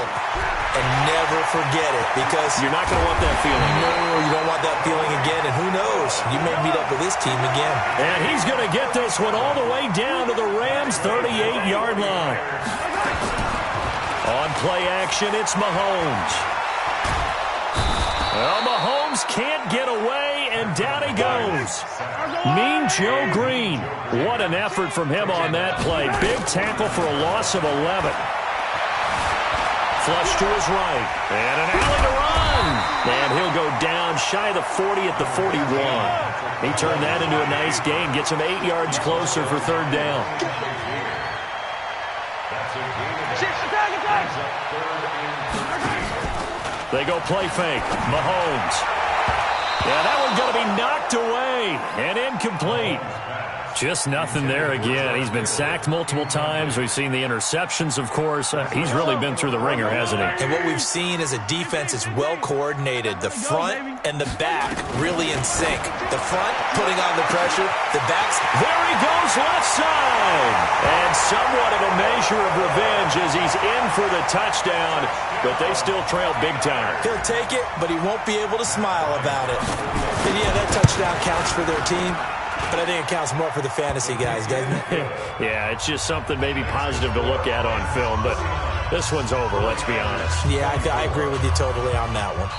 And never forget it, because you're not going to want that feeling. No, you don't want that feeling again. And who knows? You may meet up with this team again. And he's going to get this one all the way down to the Rams' 38-yard line. On play action, it's Mahomes. Well, Mahomes can't get away, and down he goes. Mean Joe Green. What an effort from him on that play. Big tackle for a loss of 11. Flush to his right. And an alley to run. And he'll go down shy of the 40 at the 41. He turned that into a nice gain. Gets him 8 yards closer for third down. They go play fake. Mahomes. Yeah, that one's going to be knocked away and incomplete. Just nothing there again. He's been sacked multiple times. We've seen the interceptions, of course. He's really been through the ringer, hasn't he? And what we've seen is a defense that's well coordinated. The front and the back really in sync. The front putting on the pressure. The back's... There he goes, left side. And somewhat of a measure of revenge as he's in for the touchdown. But they still trail big time. He'll take it, but he won't be able to smile about it. And yeah, that touchdown counts for their team. But I think it counts more for the fantasy guys, doesn't it? Yeah, it's just something maybe positive to look at on film, but this one's over, let's be honest. Yeah, I agree with you totally on that one.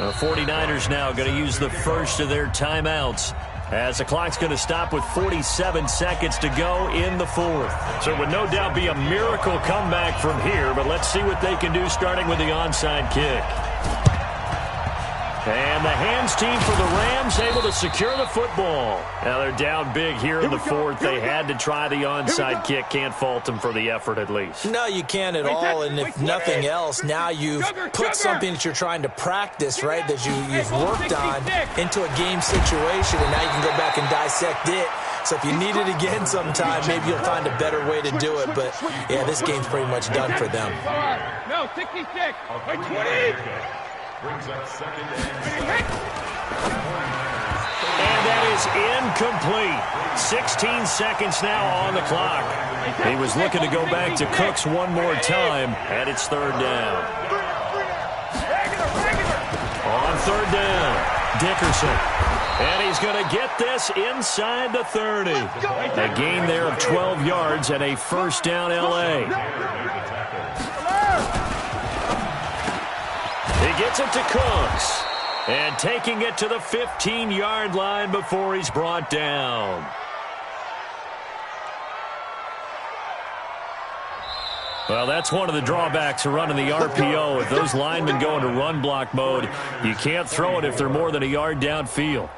The 49ers now going to use the first of their timeouts as the clock's going to stop with 47 seconds to go in the fourth. So it would no doubt be a miracle comeback from here, but let's see what they can do starting with the onside kick. And the hands team for the Rams able to secure the football. Now they're down big here in the fourth. They had to try the onside kick. Can't fault them for the effort at least. No, you can't at all. And if nothing else, now you've put something that you're trying to practice, right, that you've worked on into a game situation, and now you can go back and dissect it. So if you need it again sometime, maybe you'll find a better way to do it. But, yeah, this game's pretty much done for them. No, 66. 20. Brings up second and that is incomplete. 16 seconds now on the clock. He was looking to go back to Cooks one more time, and it's third down. On third down, Dickerson. And he's going to get this inside the 30. A gain there of 12 yards and a first down L.A. He gets it to Cooks. And taking it to the 15-yard line before he's brought down. Well, that's one of the drawbacks of running the RPO. If those linemen go into run block mode, you can't throw it if they're more than a yard downfield.